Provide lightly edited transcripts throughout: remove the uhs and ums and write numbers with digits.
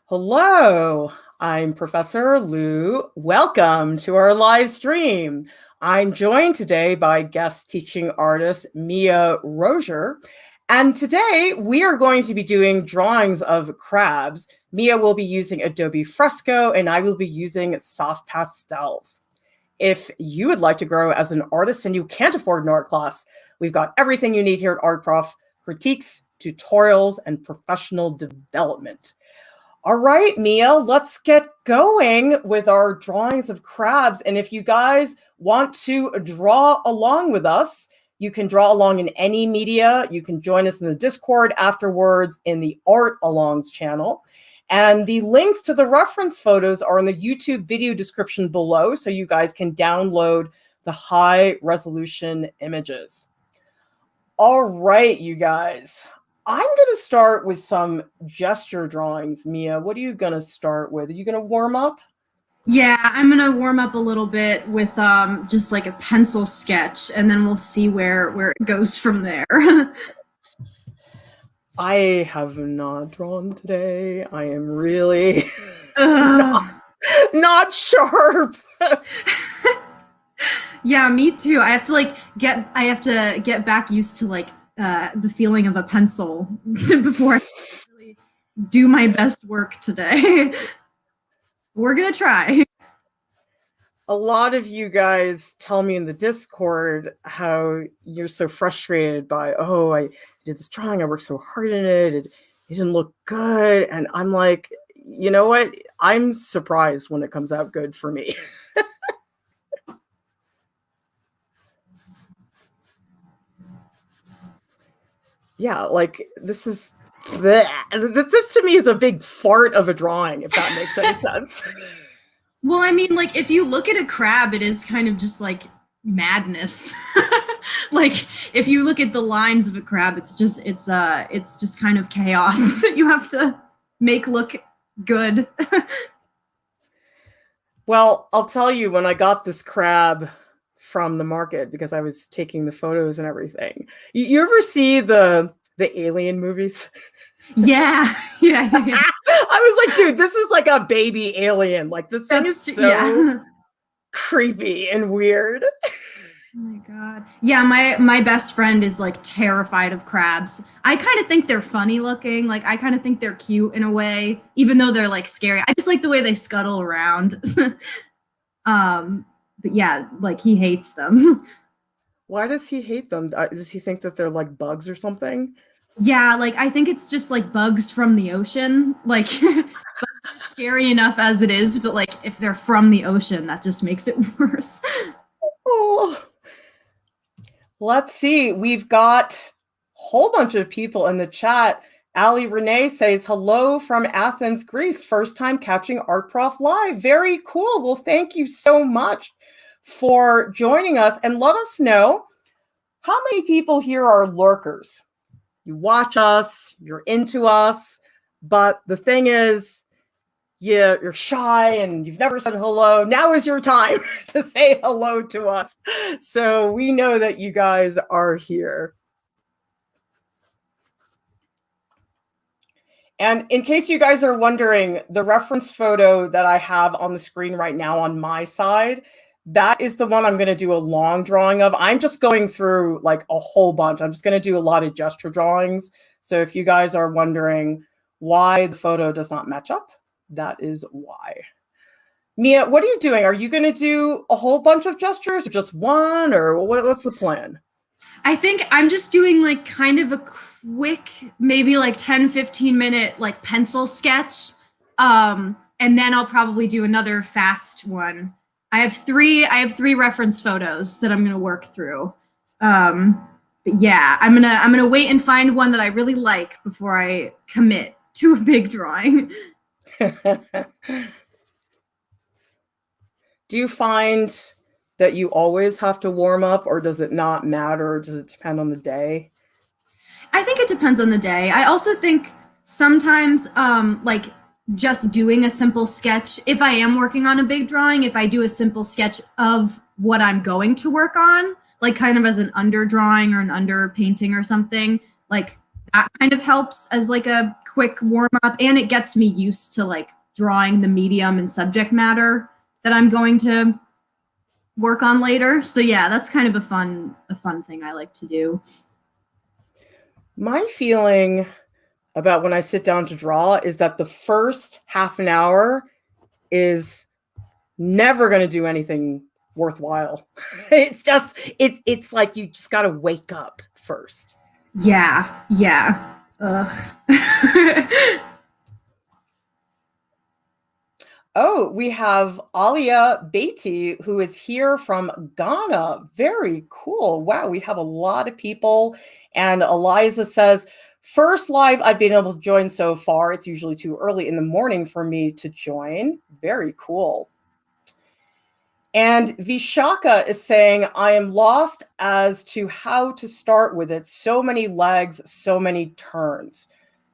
Hello, I'm Professor Lieu. Welcome to our live stream. I'm joined today by guest teaching artist Mia Rozear. And today we are going to be doing drawings of crabs. Mia will be using Adobe Fresco and I will be using soft pastels. If you would like to grow as an artist and you can't afford an art class, we've got everything you need here at Art Prof: critiques, tutorials, and professional development. All right, Mia, let's get going with our drawings of crabs. And if you guys want to draw along with us, you can draw along in any media. You can join us in the Discord afterwards in the Art Alongs channel. And the links to the reference photos are in the YouTube video description below, so you guys can download the high resolution images. All right, you guys. I'm going to start with some gesture drawings. Mia, what are you going to start with? Are you going to warm up? Yeah, I'm going to warm up a little bit with just like a pencil sketch, and then we'll see where it goes from there. I have not drawn today. I am really not sharp. Yeah, me too. I have to get back used to like the feeling of a pencil before I really do my best work today. We're gonna try. A lot of you guys tell me in the Discord how you're so frustrated by, oh, I did this drawing, I worked so hard in it, it didn't look good. And I'm like, you know what? I'm surprised when it comes out good for me. Yeah, like this to me is a big fart of a drawing, if that makes any sense. Well, I mean, like if you look at a crab, it is kind of just like madness. Like if you look at the lines of a crab, it's just kind of chaos that you have to make look good. Well, I'll tell you, when I got this crab from the market, because I was taking the photos and everything. You ever see the Alien movies? Yeah. I was like, dude, this is like a baby alien. Like the thing is so creepy and weird. Oh my god. Yeah, my best friend is like terrified of crabs. I kind of think they're funny looking. Like I kind of think they're cute in a way, even though they're like scary. I just like the way they scuttle around. But yeah, like he hates them. Why does he hate them? Does he think that they're like bugs or something? Yeah, like I think it's just like bugs from the ocean. Like scary enough as it is, but like if they're from the ocean, that just makes it worse. Oh. Let's see. We've got a whole bunch of people in the chat. Ali Renee says, hello from Athens, Greece. First time catching Art Prof live. Very cool. Well, thank you so much for joining us. And let us know, how many people here are lurkers? You watch us, you're into us, but the thing is, you're shy and you've never said hello. Now is your time to say hello to us. So we know that you guys are here. And in case you guys are wondering, the reference photo that I have on the screen right now on my side, that is the one I'm going to do a long drawing of. I'm just going through like a whole bunch. I'm just going to do a lot of gesture drawings. So if you guys are wondering why the photo does not match up, that is why. Mia, what are you doing? Are you going to do a whole bunch of gestures or just one, or what's the plan? I think I'm just doing like kind of a quick, maybe like 10-15 minute like pencil sketch. And then I'll probably do another fast one. I have three reference photos that I'm going to work through. But yeah, I'm going to wait and find one that I really like before I commit to a big drawing. Do you find that you always have to warm up, or does it not matter? Does it depend on the day? I think it depends on the day. I also think sometimes like just doing a simple sketch, if I am working on a big drawing, if I do a simple sketch of what I'm going to work on, like kind of as an under drawing or an under painting or something, like that kind of helps as like a quick warm up, and it gets me used to like drawing the medium and subject matter that I'm going to work on later. So yeah, that's kind of a fun thing I like to do. My feeling about when I sit down to draw is that the first half an hour is never going to do anything worthwhile. It's like you just got to wake up first. Yeah. Ugh. Oh, we have Alia Beatty, who is here from Ghana. Very cool. Wow, we have a lot of people. And Eliza says, first live I've been able to join so far. It's usually too early in the morning for me to join. Very cool. And Vishaka is saying, I am lost as to how to start with it. So many legs, so many turns.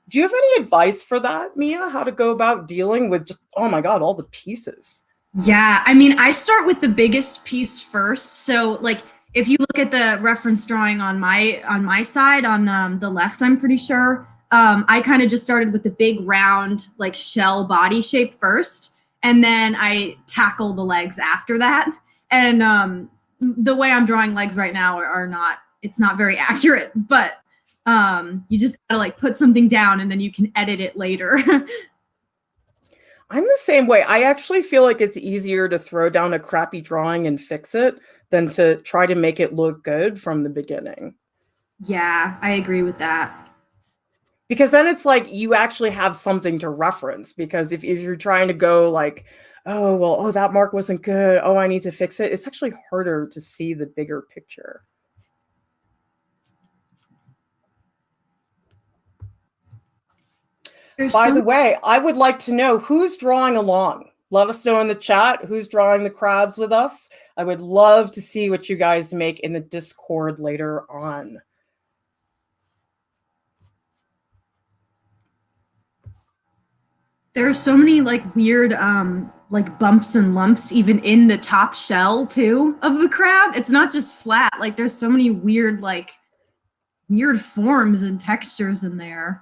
Do you have any advice for that, Mia? How to go about dealing with just, oh my God, all the pieces? Yeah, I mean, I start with the biggest piece first. So like if you look at the reference drawing on my side on the left, I'm pretty sure, I kind of just started with the big round like shell body shape first, and then I tackle the legs after that. And the way I'm drawing legs right now are not, it's not very accurate, but you just gotta like put something down and then you can edit it later. I'm the same way. I actually feel like it's easier to throw down a crappy drawing and fix it than to try to make it look good from the beginning. Yeah, I agree with that. Because then it's like you actually have something to reference. Because if you're trying to go like, oh, well, oh, that mark wasn't good. Oh, I need to fix it. It's actually harder to see the bigger picture. By the way, I would like to know who's drawing along. Let us know in the chat who's drawing the crabs with us. I would love to see what you guys make in the Discord later on. There are so many like weird like bumps and lumps even in the top shell too of the crab. It's not just flat. Like there's so many weird like weird forms and textures in there.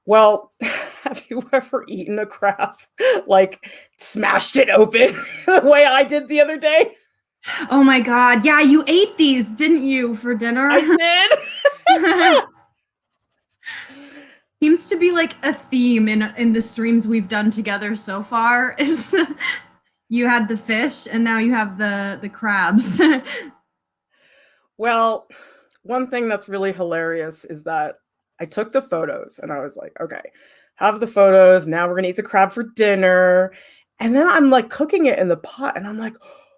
Well, have you ever eaten a crab, like smashed it open the way I did the other day? Oh my God. Yeah, you ate these, didn't you, for dinner? I did. Seems to be like a theme in the streams we've done together so far is you had the fish and now you have the crabs. Well, one thing that's really hilarious is that I took the photos and I was like, okay, have the photos. Now we're going to eat the crab for dinner. And then I'm like cooking it in the pot and I'm like,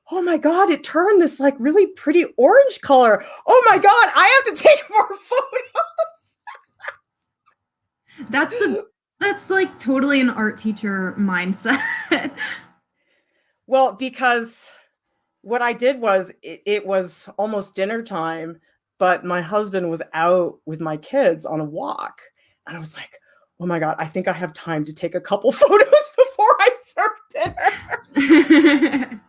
oh my God, it turned this like really pretty orange color. Oh my God, I have to take more photos. That's like totally an art teacher mindset. Well, because what I did was it was almost dinner time, but my husband was out with my kids on a walk. And I was like, oh my God, I think I have time to take a couple photos before I serve dinner.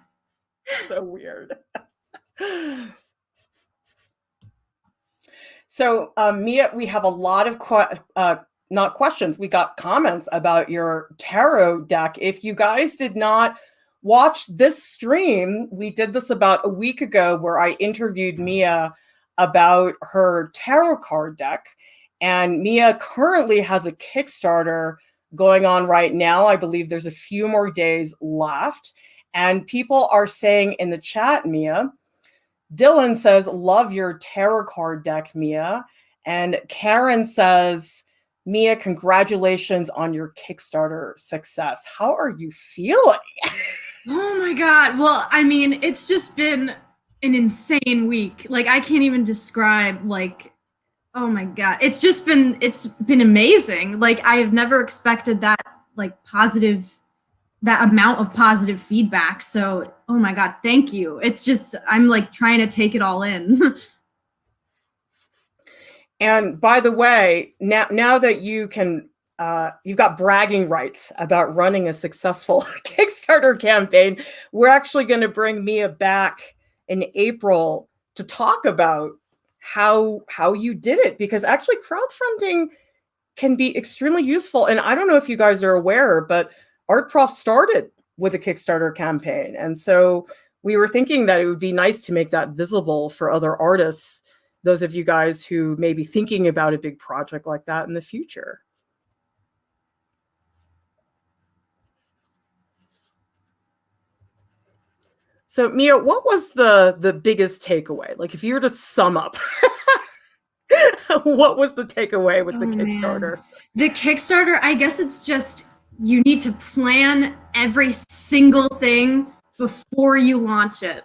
So weird. So, Mia, we have a lot of not questions. We got comments about your tarot deck. If you guys did not watch this stream, we did this about a week ago where I interviewed Mia about her tarot card deck. And Mia currently has a Kickstarter going on right now. I believe there's a few more days left. And people are saying in the chat, Mia, Dylan says, love your tarot card deck, Mia. And Karen says, Mia, congratulations on your Kickstarter success. How are you feeling? Oh my God. Well, I mean, it's just been an insane week. Like I can't even describe like, oh my God. It's been amazing. Like I have never expected that that amount of positive feedback. So, oh my God, thank you. It's just, I'm like trying to take it all in. And by the way, now that you can, you've got bragging rights about running a successful Kickstarter campaign, we're actually going to bring Mia back in April to talk about how you did it, because actually crowdfunding can be extremely useful. And I don't know if you guys are aware, but Art Prof started with a Kickstarter campaign. And so we were thinking that it would be nice to make that visible for other artists, those of you guys who may be thinking about a big project like that in the future. So Mia, what was the biggest takeaway? Like if you were to sum up, what was the takeaway with the Kickstarter? Man. The Kickstarter, I guess it's just you need to plan every single thing before you launch it.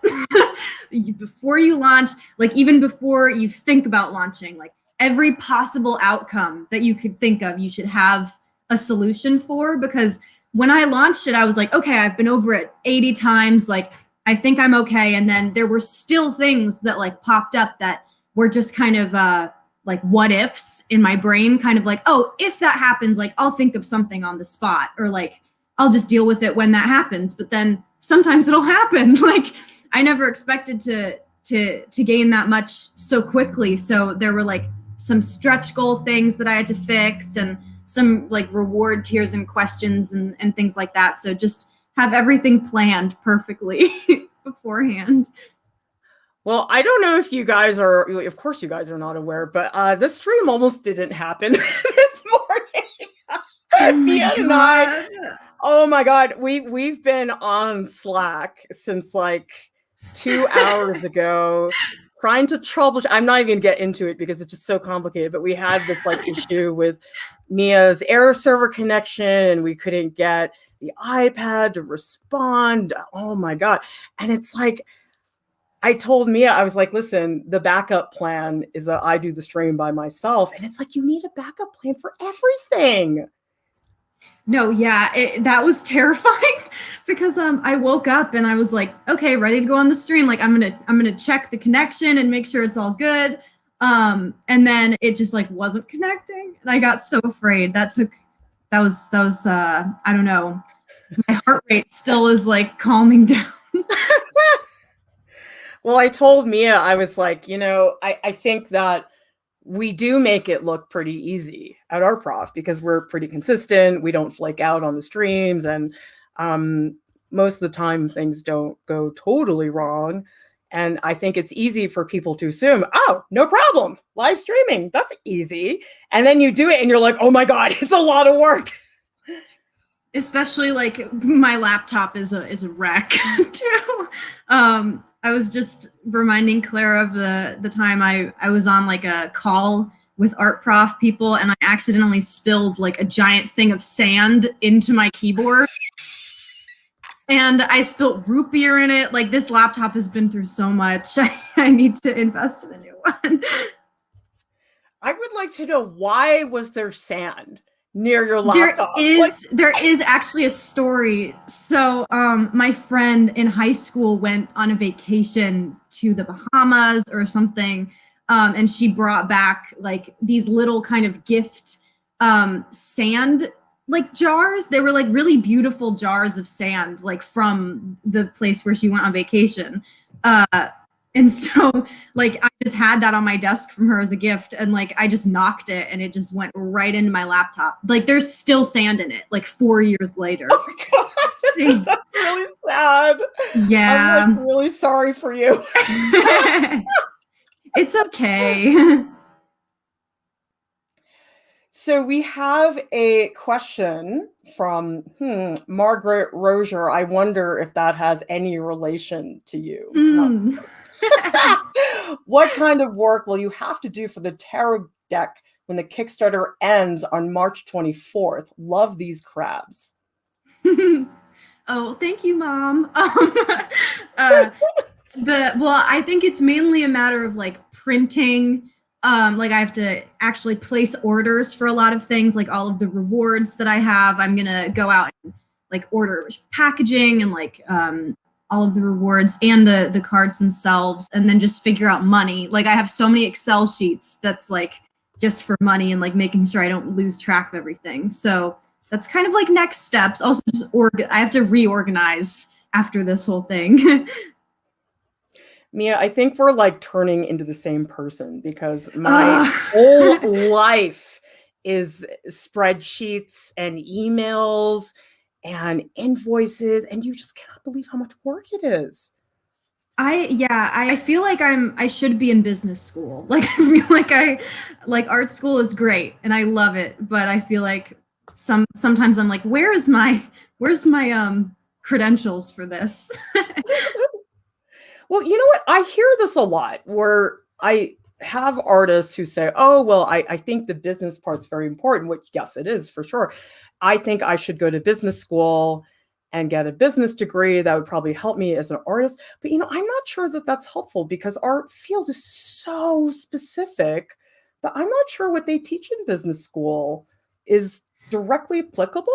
Before you launch, like even before you think about launching, like every possible outcome that you could think of, you should have a solution for. Because when I launched it, I was like, okay, I've been over it 80 times. Like, I think I'm okay. And then there were still things that like popped up that were just kind of like what ifs in my brain, kind of like, oh, if that happens, like I'll think of something on the spot, or like I'll just deal with it when that happens. But then sometimes it'll happen. Like I never expected to gain that much so quickly. So there were like some stretch goal things that I had to fix, and some like reward tiers and questions and things like that. So just have everything planned perfectly beforehand. Well, I don't know if you guys are, of course you guys are not aware, but this stream almost didn't happen this morning. Oh Mia my and God. oh my God, we've been on Slack since like 2 hours ago, trying to troubleshoot. I'm not even gonna get into it because it's just so complicated, but we had this like issue with Mia's error server connection, and we couldn't get the iPad to respond. Oh my God. And it's like, I told Mia, I was like, listen, the backup plan is that I do the stream by myself. And it's like, you need a backup plan for everything. No, yeah, that was terrifying because I woke up and I was like, okay, ready to go on the stream. Like I'm gonna check the connection and make sure it's all good. And then it just like wasn't connecting, and I got so afraid. That was I don't know. My heart rate still is like calming down. Well, I told Mia, I was like, I think that we do make it look pretty easy at our prof because we're pretty consistent. We don't flake out on the streams, and most of the time things don't go totally wrong. And I think it's easy for people to assume, oh, no problem, live streaming, that's easy. And then you do it and you're like, oh my God, it's a lot of work. Especially like my laptop is a wreck too. I was just reminding Clara of the time I was on like a call with art prof people, and I accidentally spilled like a giant thing of sand into my keyboard. And I spilled root beer in it. Like this laptop has been through so much. I need to invest in a new one. I would like to know, why was there sand near your laptop? There is actually a story. So my friend in high school went on a vacation to the Bahamas or something, and she brought back like these little kind of gift sand like jars. They were like really beautiful jars of sand, like from the place where she went on vacation. And so like I just had that on my desk from her as a gift, and like I just knocked it and it just went right into my laptop. Like there's still sand in it like 4 years later. Oh God, that's really sad. Yeah. I'm like really sorry for you. It's okay. So we have a question from Margaret Rozier. I wonder if that has any relation to you. What kind of work will you have to do for the tarot deck when the Kickstarter ends on March 24th? Love these crabs. Oh, thank you, Mom. I think it's mainly a matter of like printing. Like I have to actually place orders for a lot of things, like all of the rewards that I have. I'm gonna go out and like order packaging and like all of the rewards and the cards themselves, and then just figure out money. Like I have so many Excel sheets that's like just for money and like making sure I don't lose track of everything. So that's kind of like next steps. Also, just I have to reorganize after this whole thing. Mia, I think we're like turning into the same person because my whole life is spreadsheets and emails and invoices, and you just cannot believe how much work it is. I feel like I should be in business school. Like I feel like art school is great and I love it, but I feel like sometimes I'm like, where's my credentials for this? Well, you know what? I hear this a lot where I have artists who say, oh, well, I think the business part's very important, which, yes, it is for sure. I think I should go to business school and get a business degree. That would probably help me as an artist. But, I'm not sure that that's helpful because our field is so specific that I'm not sure what they teach in business school is directly applicable.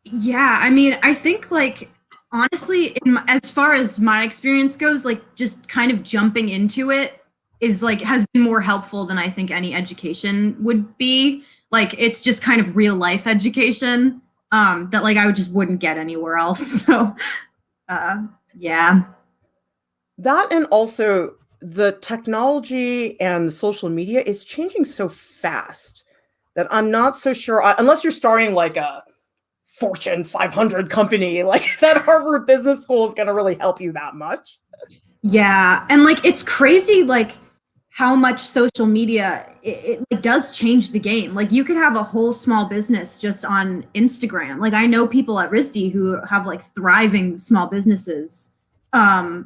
Yeah, I mean, I think like honestly, as far as my experience goes, like just kind of jumping into it is like has been more helpful than I think any education would be. Like it's just kind of real life education that like I would just wouldn't get anywhere else. So yeah. That and also the technology and the social media is changing so fast that I'm not so sure, unless you're starting like a Fortune 500 company, like that Harvard Business School is going to really help you that much. Yeah, and like it's crazy like how much social media it like, does change the game. Like you could have a whole small business just on Instagram. Like I know people at RISD who have like thriving small businesses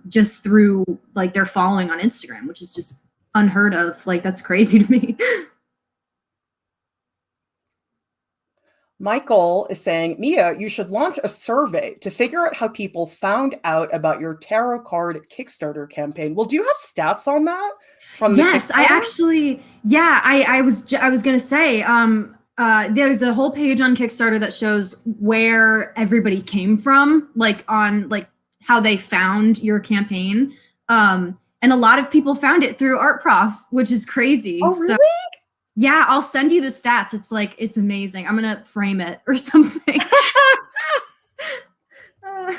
just through like their following on Instagram, which is just unheard of. Like that's crazy to me. Michael is saying, Mia, you should launch a survey to figure out how people found out about your tarot card Kickstarter campaign. Well, do you have stats on that from the Yes, I Kickstarter? actually, yeah, I was gonna say, there's a whole page on Kickstarter that shows where everybody came from, like on like how they found your campaign, and a lot of people found it through Art Prof, which is crazy. Oh, really? So yeah, I'll send you the stats. It's like it's amazing. I'm gonna frame it or something.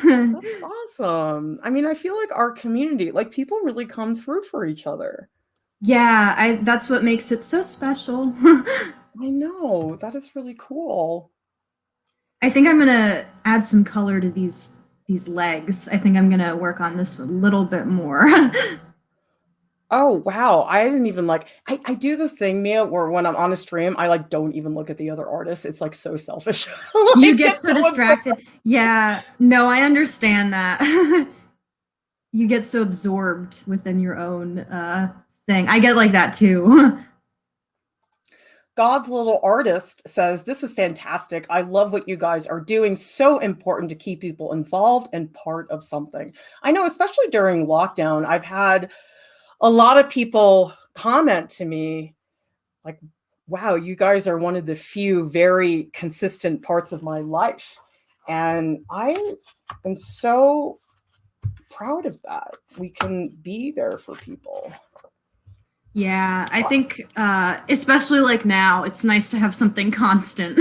That's awesome. I mean, I feel like our community, like people really come through for each other. Yeah, that's what makes it so special. I know. That is really cool. I think I'm gonna add some color to these legs. I think I'm gonna work on this a little bit more. Oh, wow. I didn't even like I do this thing, Mia, where when I'm on a stream, I like don't even look at the other artists. It's like so selfish. You Like, get so distracted. Yeah, no, I understand that. You get so absorbed within your own thing. I get like that too. God's Little Artist says, this is fantastic. I love what you guys are doing. So important to keep people involved and part of something. I know, especially during lockdown, I've had a lot of people comment to me like, wow, you guys are one of the few very consistent parts of my life. And I am so proud of that. We can be there for people. Yeah, I think especially like now, it's nice to have something constant.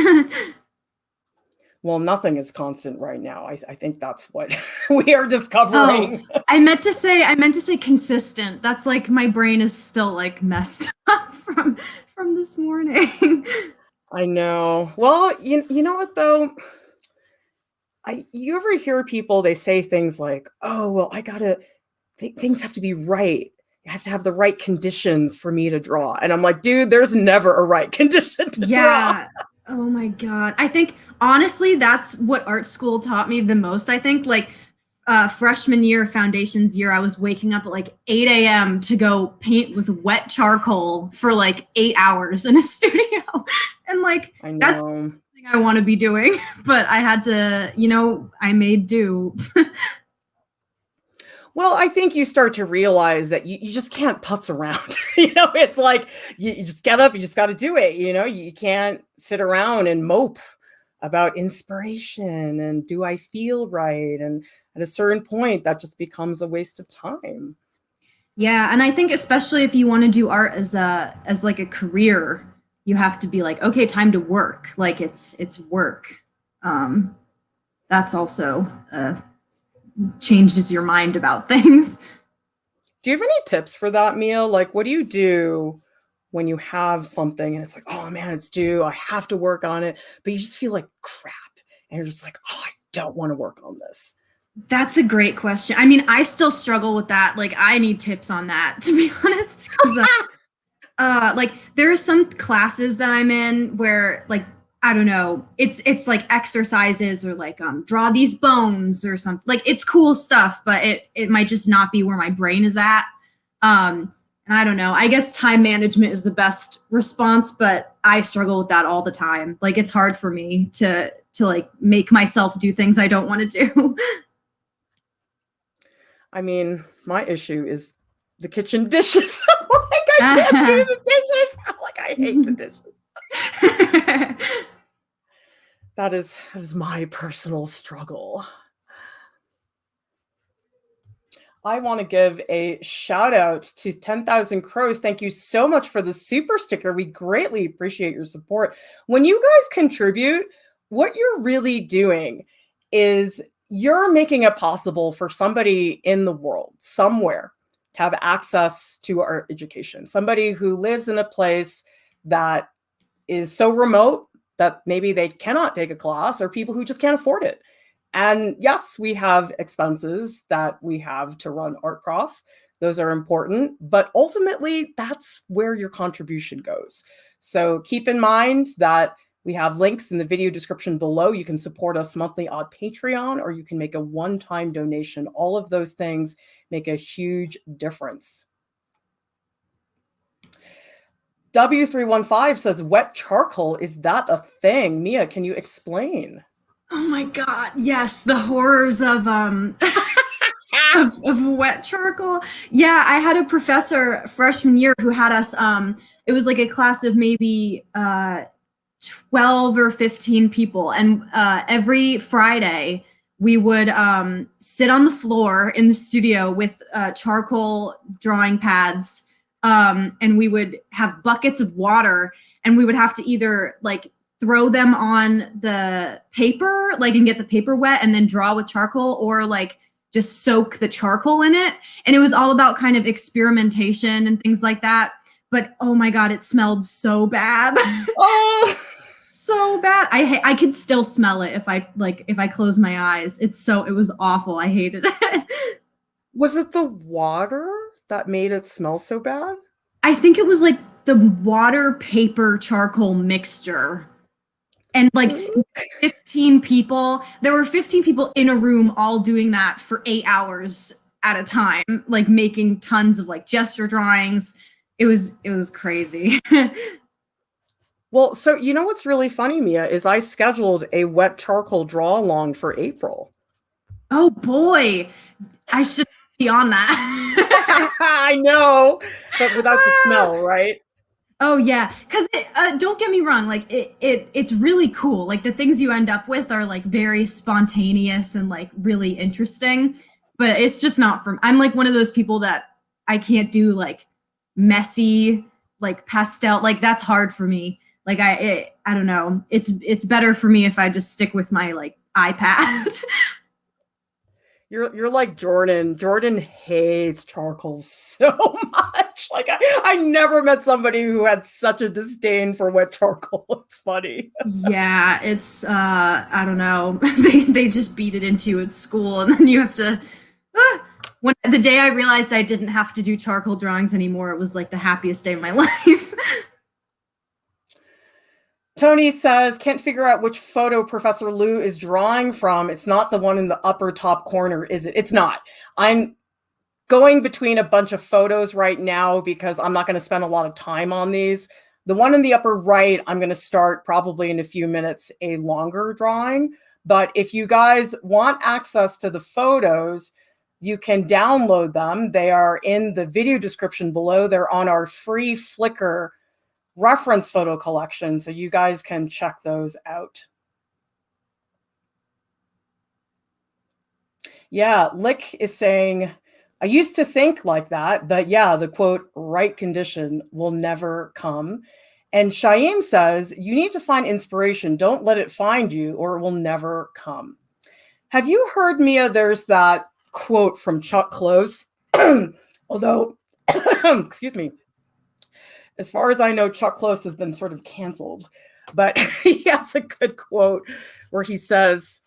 Well, nothing is constant right now. I think that's what we are discovering. Oh, I meant to say consistent. That's like my brain is still like messed up from this morning. I know. Well, you know what though? You ever hear people, they say things like, oh, well, things have to be right. You have to have the right conditions for me to draw. And I'm like, dude, there's never a right condition to draw. Oh my God. I think honestly, that's what art school taught me the most. I think like freshman year, foundations year, I was waking up at like 8 a.m. to go paint with wet charcoal for like 8 hours in a studio. And like, that's something I want to be doing, but I had to, I made do. Well, I think you start to realize that you just can't putz around. It's like you just get up, you just got to do it. You can't sit around and mope about inspiration and do I feel right? And at a certain point, that just becomes a waste of time. Yeah, and I think especially if you want to do art as like a career, you have to be like, okay, time to work. Like it's work. That's also changes your mind about things. Do you have any tips for that, Mia? Like, what do you do when you have something and it's like, oh man, it's due, I have to work on it, but you just feel like crap and you're just like, oh, I don't want to work on this? That's a great question. I mean, I still struggle with that. Like, I need tips on that, to be honest. Because, like, there are some classes that I'm in where, like, I don't know, it's like exercises or like draw these bones or something. Like, it's cool stuff, but it might just not be where my brain is at. And I don't know. I guess time management is the best response, but I struggle with that all the time. Like, it's hard for me to like make myself do things I don't want to do. I mean, my issue is the kitchen dishes. I'm like, I can't do the dishes. I'm like, I hate the dishes. That is my personal struggle. I want to give a shout out to 10,000 Crows. Thank you so much for the super sticker. We greatly appreciate your support. When you guys contribute, what you're really doing is you're making it possible for somebody in the world, somewhere, to have access to our education. Somebody who lives in a place that is so remote that maybe they cannot take a class, or people who just can't afford it. And yes, we have expenses that we have to run Art Prof. Those are important, but ultimately that's where your contribution goes. So keep in mind that we have links in the video description below. You can support us monthly on Patreon, or you can make a one-time donation. All of those things make a huge difference. W315 says, wet charcoal, is that a thing? Mia, can you explain? Oh my God. Yes. The horrors of wet charcoal. Yeah. I had a professor freshman year who had us, it was like a class of maybe 12 or 15 people. And every Friday we would sit on the floor in the studio with charcoal drawing pads. And we would have buckets of water, and we would have to either like throw them on the paper, like, and get the paper wet and then draw with charcoal, or like just soak the charcoal in it. And it was all about kind of experimentation and things like that. But oh my God, it smelled so bad. Oh, so bad. I could still smell it if I close my eyes. It was awful. I hated it. was it the water that made it smell so bad? I think it was like the water, paper, charcoal mixture. And like 15 people, there were 15 people in a room all doing that for 8 hours at a time, like making tons of like gesture drawings. It was crazy. Well, so you know what's really funny, Mia, is I scheduled a wet charcoal draw along for April. Oh boy, I should be on that. I know, but without the smell, right? Oh yeah, because don't get me wrong, like it's really cool. Like the things you end up with are like very spontaneous and like really interesting, but it's just not from. I'm like one of those people that I can't do like messy, like pastel. Like that's hard for me. Like I don't know. It's better for me if I just stick with my like iPad. You're like Jordan. Jordan hates charcoal so much. Like I never met somebody who had such a disdain for wet charcoal. It's funny. Yeah, it's I don't know. They just beat it into you at school, and then you have to. When the day I realized I didn't have to do charcoal drawings anymore, it was like the happiest day of my life. Tony says, can't figure out which photo Professor Lieu is drawing from. It's not the one in the upper top corner, is it? It's not. I'm going between a bunch of photos right now because I'm not going to spend a lot of time on these. The one in the upper right, I'm going to start probably in a few minutes, a longer drawing. But if you guys want access to the photos, you can download them. They are in the video description below. They're on our free Flickr reference photo collection, so you guys can check those out. Yeah, Lick is saying, I used to think like that, but yeah, the quote, right condition will never come. And Shaim says, you need to find inspiration. Don't let it find you, or it will never come. Have you heard, Mia, there's that quote from Chuck Close, although, excuse me, As far as I know, Chuck Close has been sort of canceled, but he has a good quote where he says,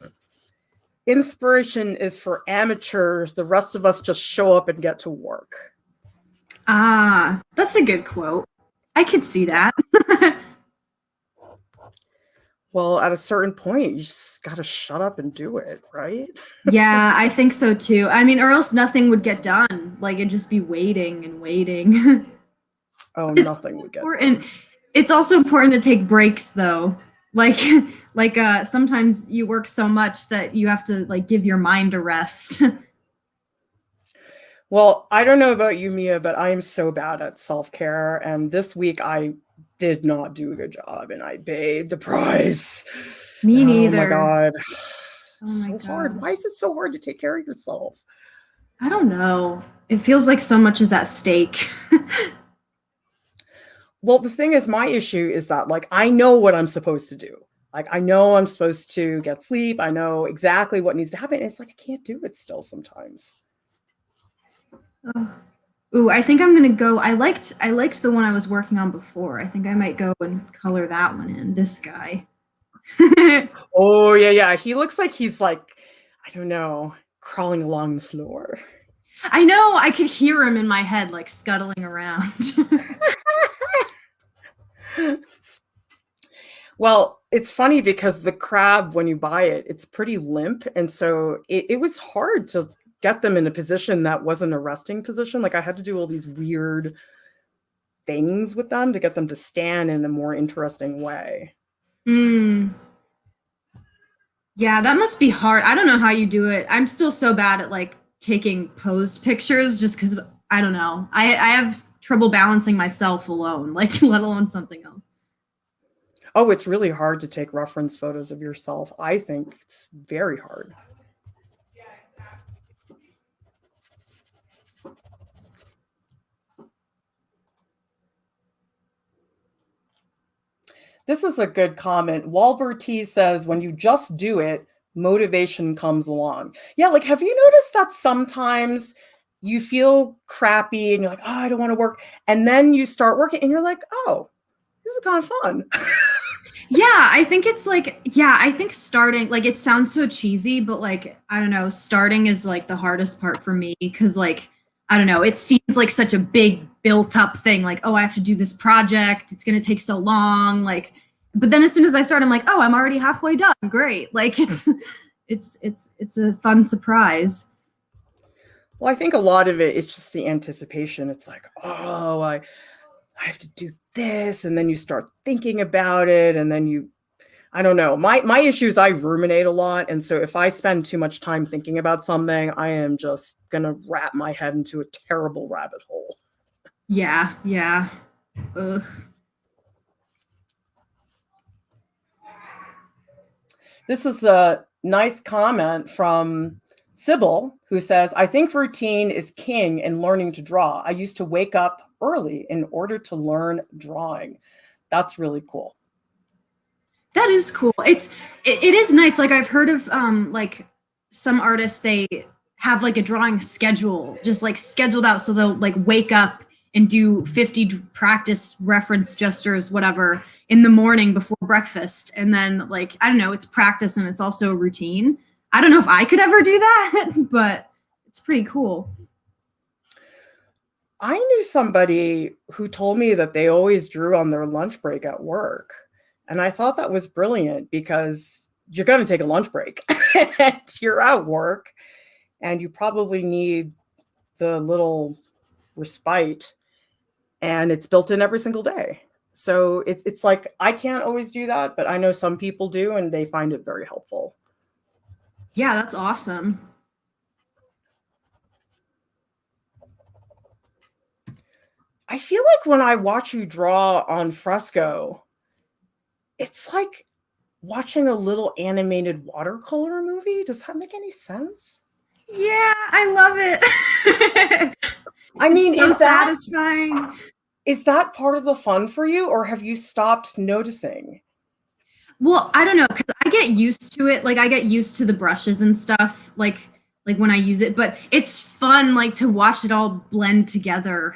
inspiration is for amateurs. The rest of us just show up and get to work. Ah, that's a good quote. I could see that. Well, at a certain point, you just got to shut up and do it, right? Yeah, I think so too. I mean, or else nothing would get done. Like it'd just be waiting and waiting. Oh, It's nothing would get important. done. It's also important to take breaks though. Like sometimes you work so much that you have to like give your mind a rest. Well, I don't know about you, Mia, but I am so bad at self-care. And this week I did not do a good job and I paid the price. Me Oh my neither. God. Oh It's my so hard. God. Why is it so hard to take care of yourself? I don't know. It feels like so much is at stake. Well, the thing is, my issue is that, like, I know what I'm supposed to do. Like, I know I'm supposed to get sleep. I know exactly what needs to happen. It's like I can't do it still sometimes. Ooh, I think I'm gonna go. I liked the one I was working on before. I think I might go and color that one in. This guy. Oh, yeah, yeah. He looks like he's like, I don't know, crawling along the floor. I know. I could hear him in my head, like scuttling around. Well, it's funny because the crab, when you buy it, it's pretty limp. And so it was hard to get them in a position that wasn't a resting position. Like I had to do all these weird things with them to get them to stand in a more interesting way. Hmm. Yeah, that must be hard. I don't know how you do it. I'm still so bad at like taking posed pictures just because I don't know. I have trouble balancing myself alone, like let alone something else. Oh, it's really hard to take reference photos of yourself. I think it's very hard. This is a good comment. Walbert T says, when you just do it, motivation comes along. Yeah, like, have you noticed that sometimes you feel crappy and you're like, oh, I don't want to work. And then you start working and you're like, oh, this is kind of fun. Yeah, I think it's like, yeah, I think starting, like, it sounds so cheesy, but like, I don't know, starting is like the hardest part for me because, like, I don't know, it seems like such a big built up thing. Like, oh, I have to do this project. It's going to take so long. Like, but then as soon as I start, I'm like, oh, I'm already halfway done. Great. Like, it's a fun surprise. Well, I think a lot of it is just the anticipation. It's like, oh, I have to do this. And then you start thinking about it. And then I don't know. My issue is I ruminate a lot. And so if I spend too much time thinking about something, I am just going to wrap my head into a terrible rabbit hole. Yeah, yeah. Ugh. This is a nice comment from Sybil, who says, I think routine is king in learning to draw. I used to wake up early in order to learn drawing. That's really cool. That is cool. It is nice. Like I've heard of like some artists they have like a drawing schedule just like scheduled out so they'll like wake up and do 50 practice reference gestures whatever in the morning before breakfast and then like I don't know, it's practice and it's also a routine. I don't know if I could ever do that, but it's pretty cool. I knew somebody who told me that they always drew on their lunch break at work. And I thought that was brilliant because you're going to take a lunch break and you're at work and you probably need the little respite and it's built in every single day. So it's like I can't always do that, but I know some people do and they find it very helpful. Yeah, that's awesome. I feel like when I watch you draw on Fresco, it's like watching a little animated watercolor movie. Does that make any sense? Yeah, I love it. I It's mean, so satisfying. is that part of the fun for you, or have you stopped noticing? Well, I don't know because I get used to it. Like I get used to the brushes and stuff. Like when I use it, but it's fun like to watch it all blend together.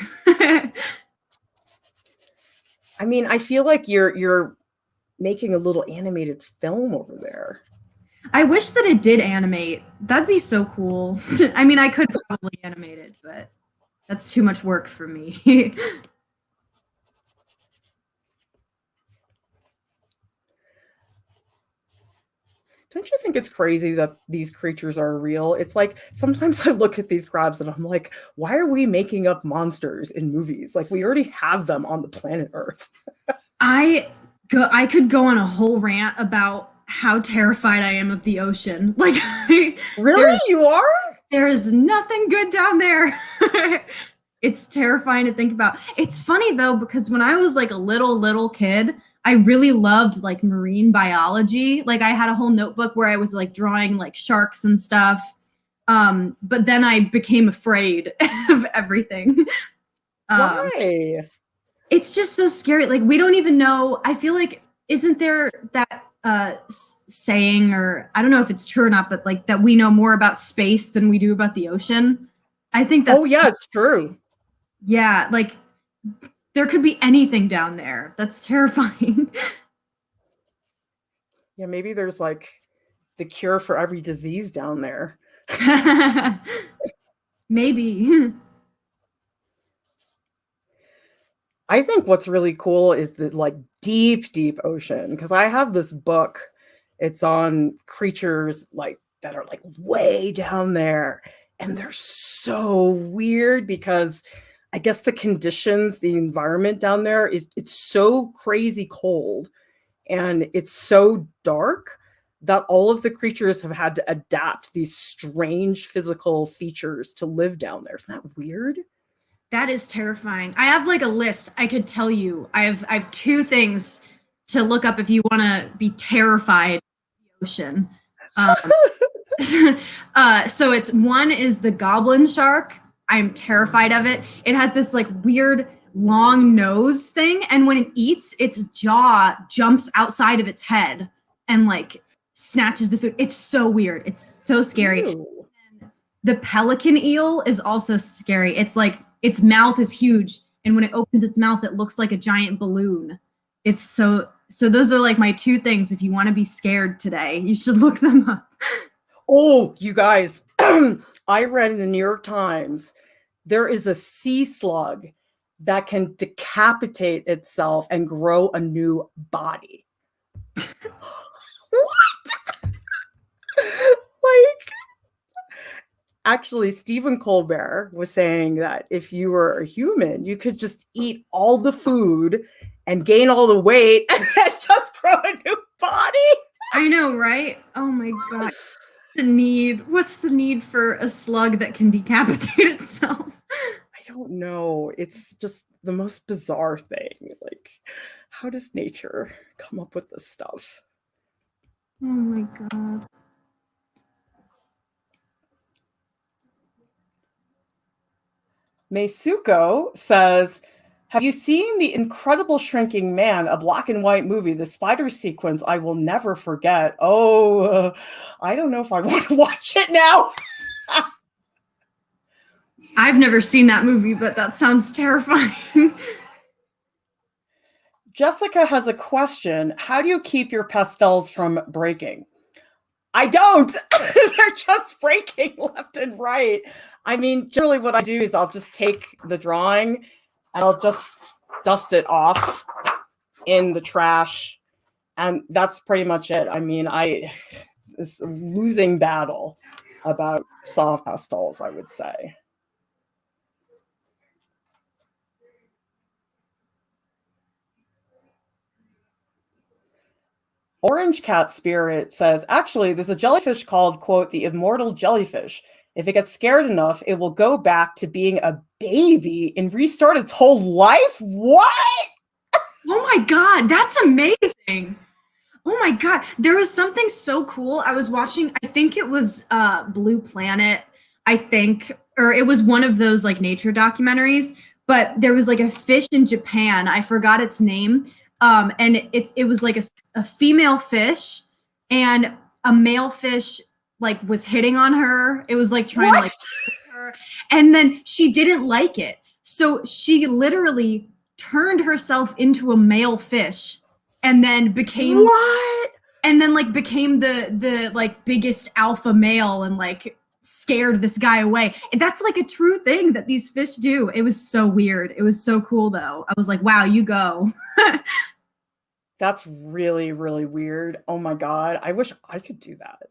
I mean, I feel like you're making a little animated film over there. I wish that it did animate. That'd be so cool. I mean, I could probably animate it, but that's too much work for me. Don't you think it's crazy that these creatures are real? It's like sometimes I look at these crabs and I'm like, why are we making up monsters in movies? Like we already have them on the planet Earth. I could go on a whole rant about how terrified I am of the ocean. Like Really? You are? there is nothing good down there. It's terrifying to think about. It's funny though, because when I was like a little kid, I really loved like marine biology. Like I had a whole notebook where I was like drawing like sharks and stuff. But then I became afraid of everything. Why? It's just so scary. Like we don't even know. I feel like isn't there that saying, or I don't know if it's true or not, but like that we know more about space than we do about the ocean. I think that's Oh yeah, it's true. yeah, like there could be anything down there. That's terrifying. Yeah, maybe there's like the cure for every disease down there. Maybe. I think what's really cool is the like deep ocean because I have this book. It's on creatures like that are like way down there and they're so weird because I guess the conditions, the environment down there is it's so crazy cold and it's so dark that all of the creatures have had to adapt these strange physical features to live down there. Isn't that weird? That is terrifying. I have like a list. I could tell you. I have two things to look up if you want to be terrified of the ocean. So it's one is the goblin shark. I'm terrified of it. It has this like weird long nose thing, and when it eats, its jaw jumps outside of its head and like snatches the food. It's so weird. It's so scary. Ew. The pelican eel is also scary. It's like its mouth is huge, and when it opens its mouth, it looks like a giant balloon. It's so those are like my two things. If you want to be scared today, you should look them up. Oh, you guys, I read in the New York Times there is a sea slug that can decapitate itself and grow a new body. What? Like, actually, Stephen Colbert was saying that if you were a human, you could just eat all the food and gain all the weight and just grow a new body. I know, right? Oh my god. What's the need for a slug that can decapitate itself? I don't know. It's just the most bizarre thing. Like, how does nature come up with this stuff? Oh my god. Meisuko says, have you seen The Incredible Shrinking Man, a black and white movie? The spider sequence I will never forget. Oh, I don't know if I want to watch it now. I've never seen that movie, but that sounds terrifying. Jessica has a question. How do you keep your pastels from breaking? I don't. They're just breaking left and right. I mean, generally what I do is I'll just take the drawing and I'll just dust it off in the trash. And that's pretty much it. I mean, it's a losing battle about soft pastels, I would say. Orange Cat Spirit says, actually, there's a jellyfish called, quote, the immortal jellyfish. If it gets scared enough, it will go back to being a baby and restart its whole life? What? Oh my god, that's amazing. Oh my god, there was something so cool. I was watching, I think it was Blue Planet, I think, or it was one of those like nature documentaries, but there was like a fish in Japan. I forgot its name. And it was like a female fish and a male fish like was hitting on her. It was like trying to like her. And then she didn't like it. So she literally turned herself into a male fish and then became What? and then like became the like biggest alpha male and like scared this guy away. That's like a true thing that these fish do. It was so weird. It was so cool though. I was like, wow, you go. That's really, really weird. Oh my God. I wish I could do that.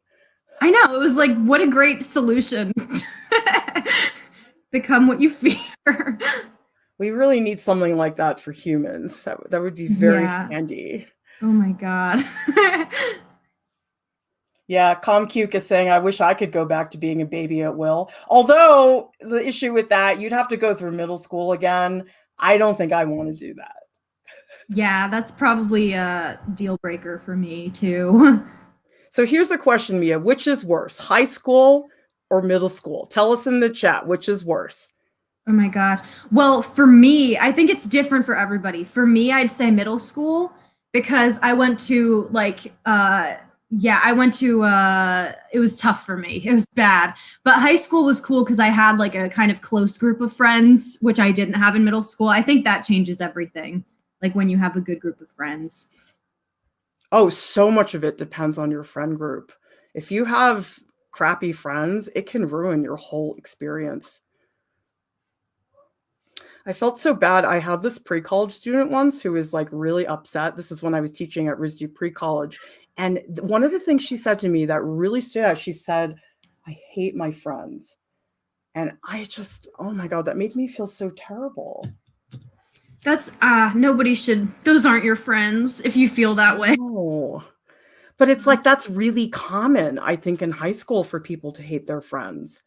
I know. It was like, what a great solution. Become what you fear. We really need something like that for humans. That would be very handy. Oh my God. Yeah, ComCuke is saying, I wish I could go back to being a baby at will. Although the issue with that, you'd have to go through middle school again. I don't think I want to do that. Yeah, that's probably a deal breaker for me too. So here's the question, Mia. Which is worse, high school or middle school? Tell us in the chat, which is worse? Oh my gosh. Well, for me, I think it's different for everybody. For me, I'd say middle school because I went to like it was tough for me. It was bad. But high school was cool because I had like a kind of close group of friends, which I didn't have in middle school. I think that changes everything. Like when you have a good group of friends. Oh, so much of it depends on your friend group. If you have crappy friends, it can ruin your whole experience. I felt so bad. I had this pre-college student once who was like really upset. This is when I was teaching at RISD pre-college. And one of the things she said to me that really stood out, she said, I hate my friends. And I just, oh my God, that made me feel so terrible. That's nobody should, those aren't your friends if you feel that way. No. But it's like that's really common, I think, in high school for people to hate their friends.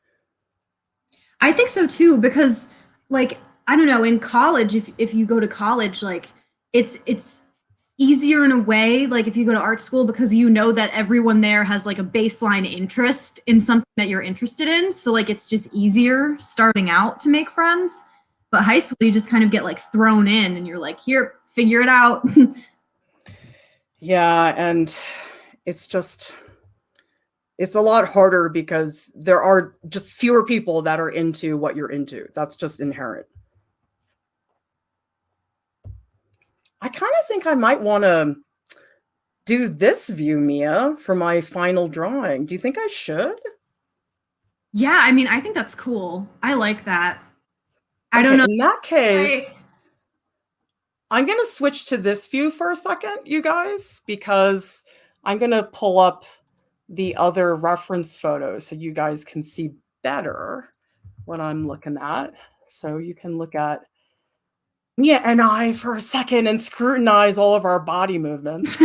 I think so too, because like I don't know, in college, if you go to college, like it's easier in a way, like if you go to art school, because you know that everyone there has like a baseline interest in something that you're interested in. So like it's just easier starting out to make friends. But high school, you just kind of get like thrown in and you're like, here, figure it out. Yeah, and it's a lot harder because there are just fewer people that are into what you're into. That's just inherent. I kind of think I might want to do this view, Mia, for my final drawing. Do you think I should? Yeah, I mean, I think that's cool. I like that. I don't know. In that case, I'm going to switch to this view for a second, you guys, because I'm going to pull up the other reference photos so you guys can see better what I'm looking at. So you can look at Mia and I for a second and scrutinize all of our body movements.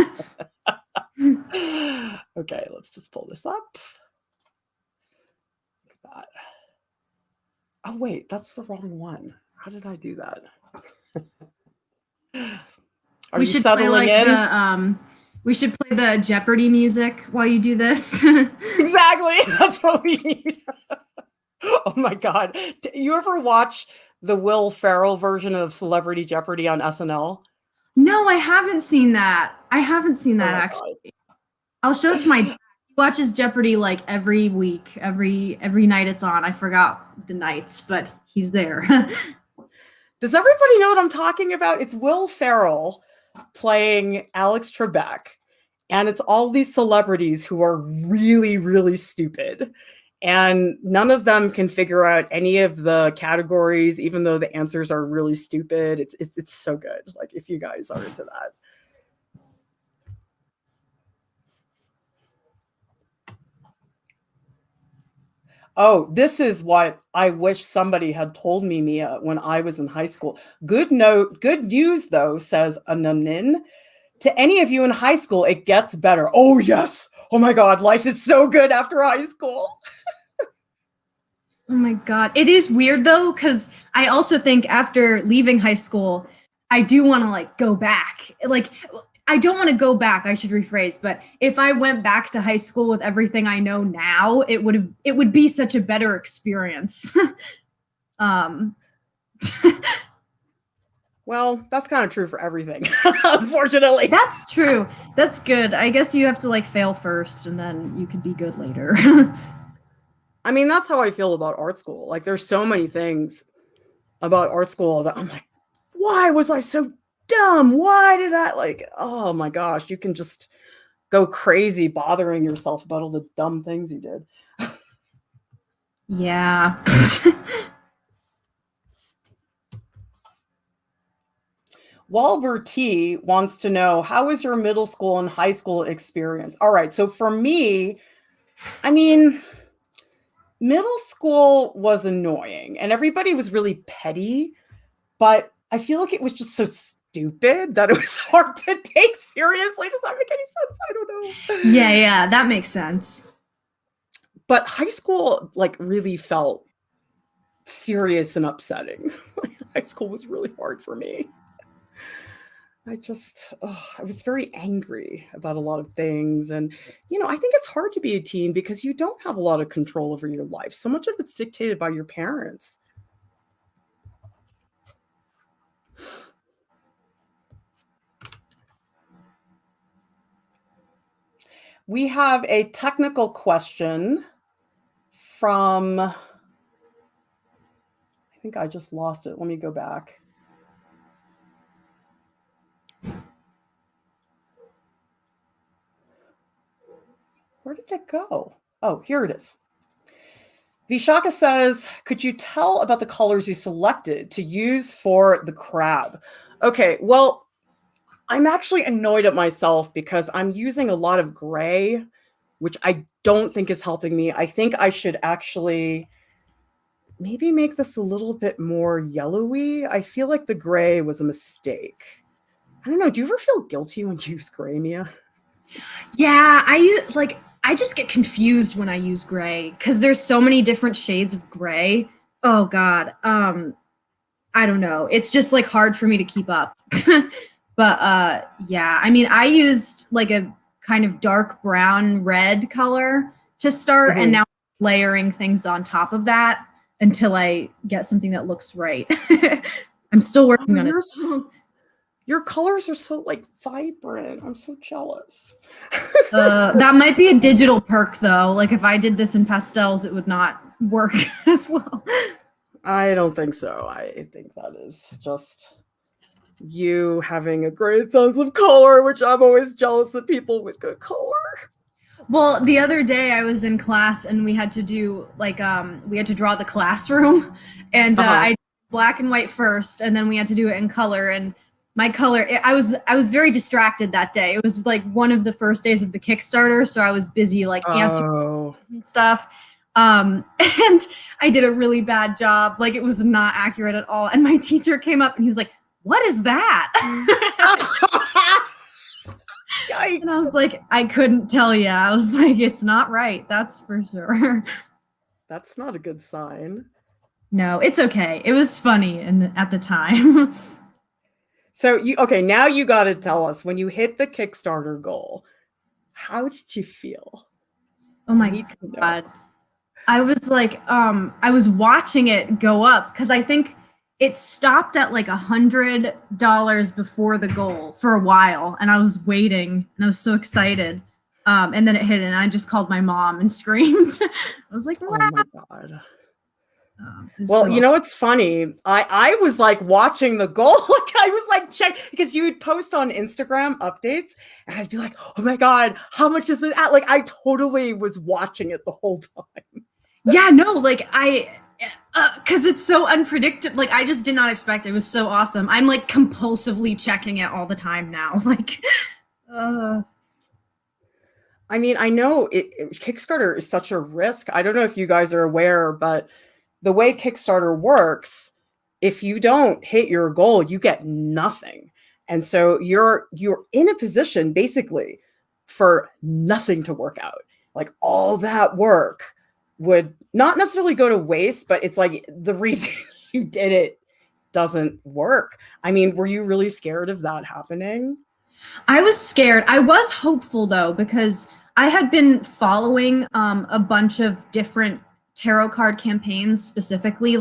Okay, let's just pull this up. Look at that. Oh, wait, that's the wrong one. How did I do that? We should play like in? We should play the Jeopardy music while you do this. Exactly. That's what we need. Oh my God. You ever watch the Will Ferrell version of Celebrity Jeopardy on SNL? No, I haven't seen that. I haven't seen that actually. God. I'll show it to my dad. He watches Jeopardy like every week, every night it's on. I forgot the nights, but he's there. Does everybody know what I'm talking about? It's Will Ferrell playing Alex Trebek, and it's all these celebrities who are really, really stupid. And none of them can figure out any of the categories, even though the answers are really stupid. It's so good. Like, if you guys are into that. Oh, this is what I wish somebody had told me, Mia, when I was in high school. Good news, though, says Ananin. To any of you in high school, it gets better. Oh, yes. Oh, my God. Life is so good after high school. Oh, my God. It is weird, though, because I also think after leaving high school, I do want to, like, go back. Like, I don't want to go back, I should rephrase, but if I went back to high school with everything I know now, it would be such a better experience. Well, that's kind of true for everything, unfortunately. That's true. That's good. I guess you have to like fail first and then you could be good later. I mean, that's how I feel about art school. Like, there's so many things about art school that I'm like, why was I so dumb? Why did I oh my gosh, you can just go crazy bothering yourself about all the dumb things you did. Yeah. Walbur T wants to know, how was your middle school and high school experience? All right, so for me, I mean, middle school was annoying and everybody was really petty, but I feel like it was just so stupid that it was hard to take seriously. Does that make any sense? I don't know. Yeah, that makes sense. But high school really felt serious and upsetting. High school was really hard for me. I was very angry about a lot of things. And, I think it's hard to be a teen because you don't have a lot of control over your life. So much of it's dictated by your parents. We have a technical question from, I think I just lost it. Let me go back. Where did it go? Oh, here it is. Vishaka says, could you tell about the colors you selected to use for the crab? Okay, well, I'm actually annoyed at myself because I'm using a lot of gray, which I don't think is helping me. I think I should actually maybe make this a little bit more yellowy. I feel like the gray was a mistake. I don't know. Do you ever feel guilty when you use gray, Mia? Yeah, I just get confused when I use gray because there's so many different shades of gray. Oh God. I don't know. It's just hard for me to keep up. But yeah, I mean, I used a kind of dark brown red color to start, and now layering things on top of that until I get something that looks right. I'm still working on it. Your colors are so vibrant. I'm so jealous. That might be a digital perk though. If I did this in pastels, it would not work as well. I don't think so. I think that is just you having a great sense of color, which I'm always jealous of people with good color. Well, the other day I was in class and we had to do we had to draw the classroom, and I did black and white first, and then we had to do it in color. And my color, I was very distracted that day. It was one of the first days of the Kickstarter, so I was busy answering and stuff. And I did a really bad job. It was not accurate at all. And my teacher came up and he was like, "What is that?" And I was like, I couldn't tell you. I was like, it's not right. That's for sure. That's not a good sign. No, it's okay. It was funny at the time. So now you got to tell us, when you hit the Kickstarter goal, how did you feel? Oh my God. I was I was watching it go up because I think it stopped at $100 before the goal for a while, and I was waiting and I was so excited. And then it hit, and I just called my mom and screamed. I was like, wow. Oh my God. Well, it's funny. I was watching the goal. I was check, because you would post on Instagram updates and I'd be like, oh my God, how much is it at? I totally was watching it the whole time. Yeah, no, because it's so unpredictable. I just did not expect it. It was so awesome. I'm compulsively checking it all the time now. I mean, I know Kickstarter is such a risk. I don't know if you guys are aware, but the way Kickstarter works, if you don't hit your goal, you get nothing. And so you're in a position basically for nothing to work out. All that work would not necessarily go to waste, but it's the reason you did it doesn't work. I mean, were you really scared of that happening? I was scared. I was hopeful though, because I had been following a bunch of different tarot card campaigns specifically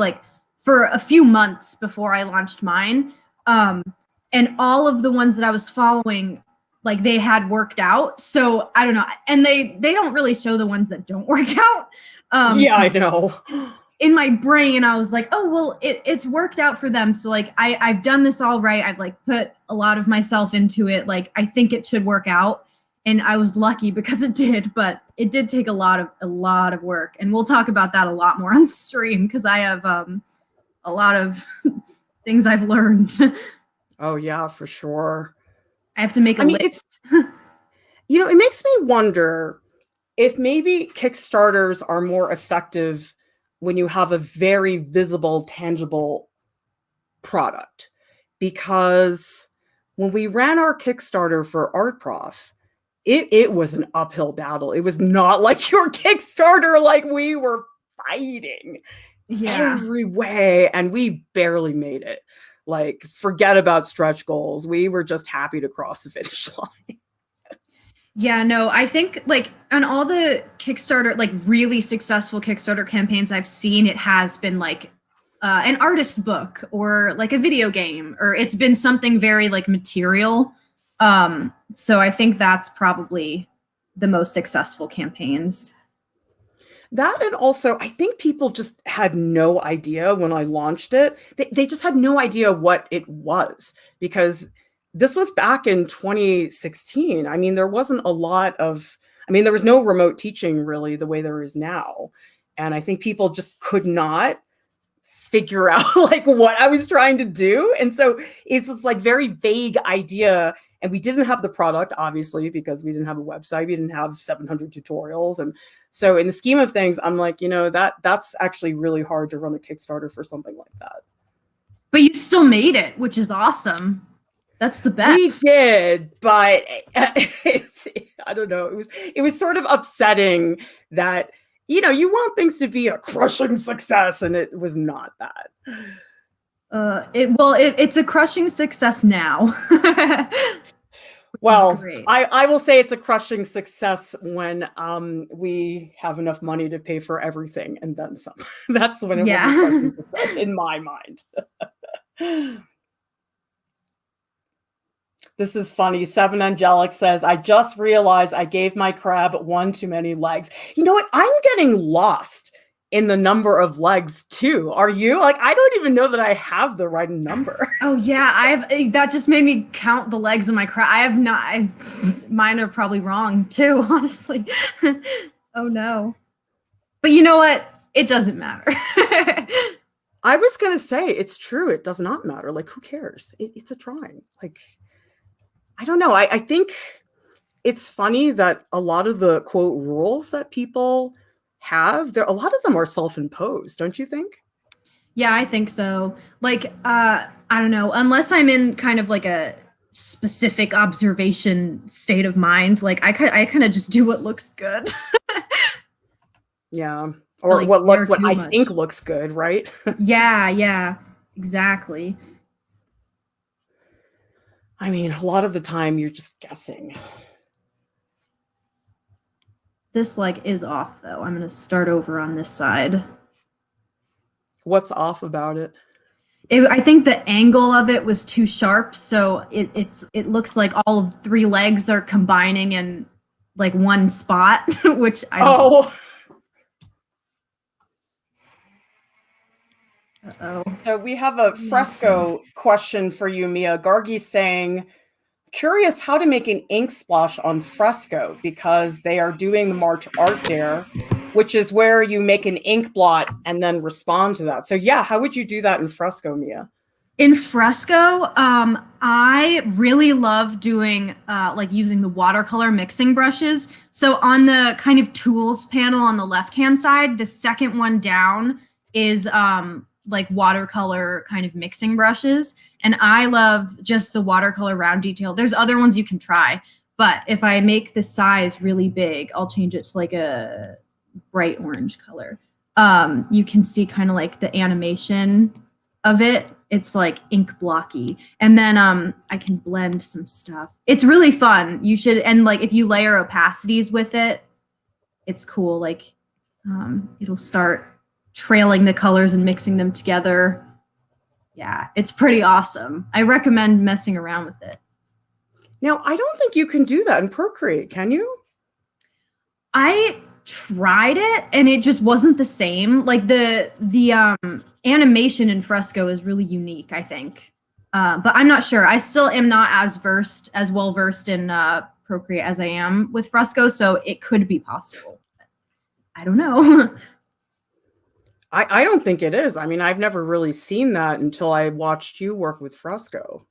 for a few months before I launched mine. And all of the ones that I was following, they had worked out. So I don't know. And they don't really show the ones that don't work out. Yeah, I know. in my brain, I was like, oh, well, it's worked out for them. So like, I've done this all right. I've like put a lot of myself into it. Like, I think it should work out. And I was lucky because it did, but it did take a lot of work. And we'll talk about that a lot more on stream because I have a lot of things I've learned. Oh yeah, for sure. I have to make a list. It makes me wonder if maybe Kickstarters are more effective when you have a very visible, tangible product. Because when we ran our Kickstarter for Art Prof, it was an uphill battle. It was not like your Kickstarter, like we were fighting every way, and we barely made it. Like, forget about stretch goals. We were just happy to cross the finish line. Yeah, no, I think like on all the Kickstarter, like really successful Kickstarter campaigns I've seen, it has been like an artist book or like a video game, or it's been something very like material. So I think that's probably the most successful campaigns. That, and also I think people just had no idea when I launched it. They just had no idea what it was, because this was back in 2016. I mean, there wasn't a lot of, there was no remote teaching really the way there is now. And I think people just could not figure out like what I was trying to do. And so it's this like very vague idea. And we didn't have the product, obviously, because we didn't have a website. We didn't have 700 tutorials. And so in the scheme of things, I'm like, that's actually really hard to run a Kickstarter for something like that. But you still made it, which is awesome. That's the best. We did, but I don't know. It was sort of upsetting that, you want things to be a crushing success, and it was not that. It's a crushing success now. Well, I will say it's a crushing success when we have enough money to pay for everything and then some. That's when it was a crushing success in my mind. This is funny. Seven Angelic says, I just realized I gave my crab one too many legs. You know what? I'm getting lost in the number of legs too. Are you? Like, I don't even know that I have the right number. Oh yeah, that just made me count the legs of my crab. I have not. Mine are probably wrong too, honestly. Oh no. But you know what? It doesn't matter. I was going to say, it's true. It does not matter. Like, who cares? It's a drawing. Like, I don't know. I think it's funny that a lot of the quote rules that people have, a lot of them are self-imposed, don't you think? Yeah, I think so. Like, I don't know, unless I'm in kind of like a specific observation state of mind, like I kind of just do what looks good. Yeah. Or like what I think looks good, right? Yeah, exactly. I mean, a lot of the time you're just guessing. This like is off though. I'm going to start over on this side. What's off about it? I think the angle of it was too sharp, so it looks like all of three legs are combining in like one spot, which I don't. Uh-oh. So we have a Fresco question for you, Mia. Gargi's saying, curious how to make an ink splash on Fresco, because they are doing the March Art Dare, which is where you make an ink blot and then respond to that. So yeah, how would you do that in Fresco, Mia? In Fresco, I really love doing like using the watercolor mixing brushes. So on the kind of tools panel on the left-hand side, the second one down is like watercolor kind of mixing brushes. And I love just the watercolor round detail. There's other ones you can try, but if I make the size really big, I'll change it to like a bright orange color. You can see kind of like the animation of it. It's like ink blocky. And then I can blend some stuff. It's really fun. You should, and like if you layer opacities with it, it's cool. Like it'll start trailing the colors and mixing them together. Yeah, it's pretty awesome. I recommend messing around with it. Now, I don't think you can do that in Procreate, can you? I tried it and it just wasn't the same. Like the animation in Fresco is really unique, I think. But I'm not sure. I still am not as well versed in Procreate as I am with Fresco, so it could be possible. I don't know. I don't think it is. I mean, I've never really seen that until I watched you work with Fresco.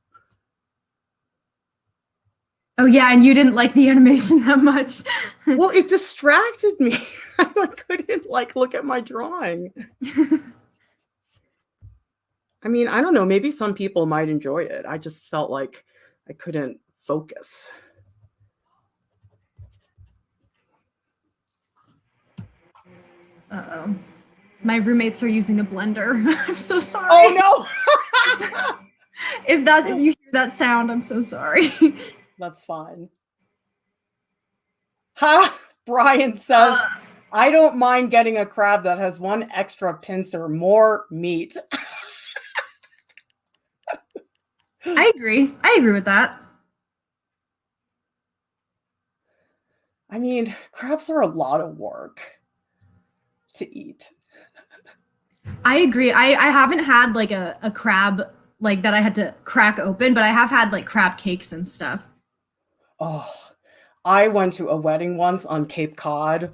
Oh yeah, and you didn't like the animation that much. Well, it distracted me. I couldn't look at my drawing. I mean, I don't know, maybe some people might enjoy it. I just felt like I couldn't focus. Uh-oh. My roommates are using a blender. I'm so sorry. Oh no. If you hear that sound, I'm so sorry. That's fine. Ha! Brian says, I don't mind getting a crab that has one extra pincer, more meat. I agree. I agree with that. I mean, crabs are a lot of work to eat. I agree. I haven't had like a crab like that I had to crack open, but I have had like crab cakes and stuff. Oh, I went to a wedding once on Cape Cod.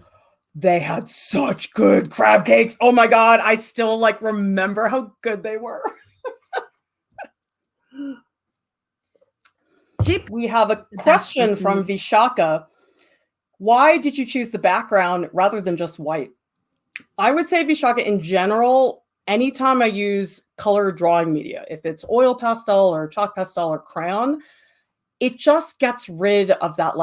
They had such good crab cakes. Oh my God. I still remember how good they were. We have a question from Vishaka. Why did you choose the background rather than just white? I would say, Vishaka, in general, anytime I use color drawing media, if it's oil pastel or chalk pastel or crayon, it just gets rid of that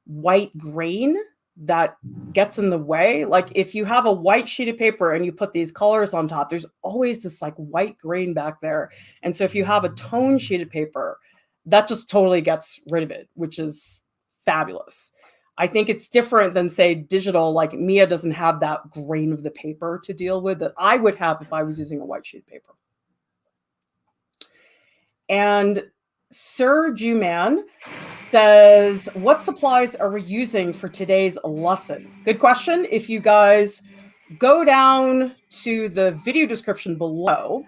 white grain that gets in the way. Like if you have a white sheet of paper and you put these colors on top, there's always this white grain back there. And so if you have a tone sheet of paper, that just totally gets rid of it, which is fabulous. I think it's different than, say, digital. Like Mia doesn't have that grain of the paper to deal with that I would have if I was using a white sheet of paper. And Sir Juman says, what supplies are we using for today's lesson? Good question. If you guys go down to the video description below,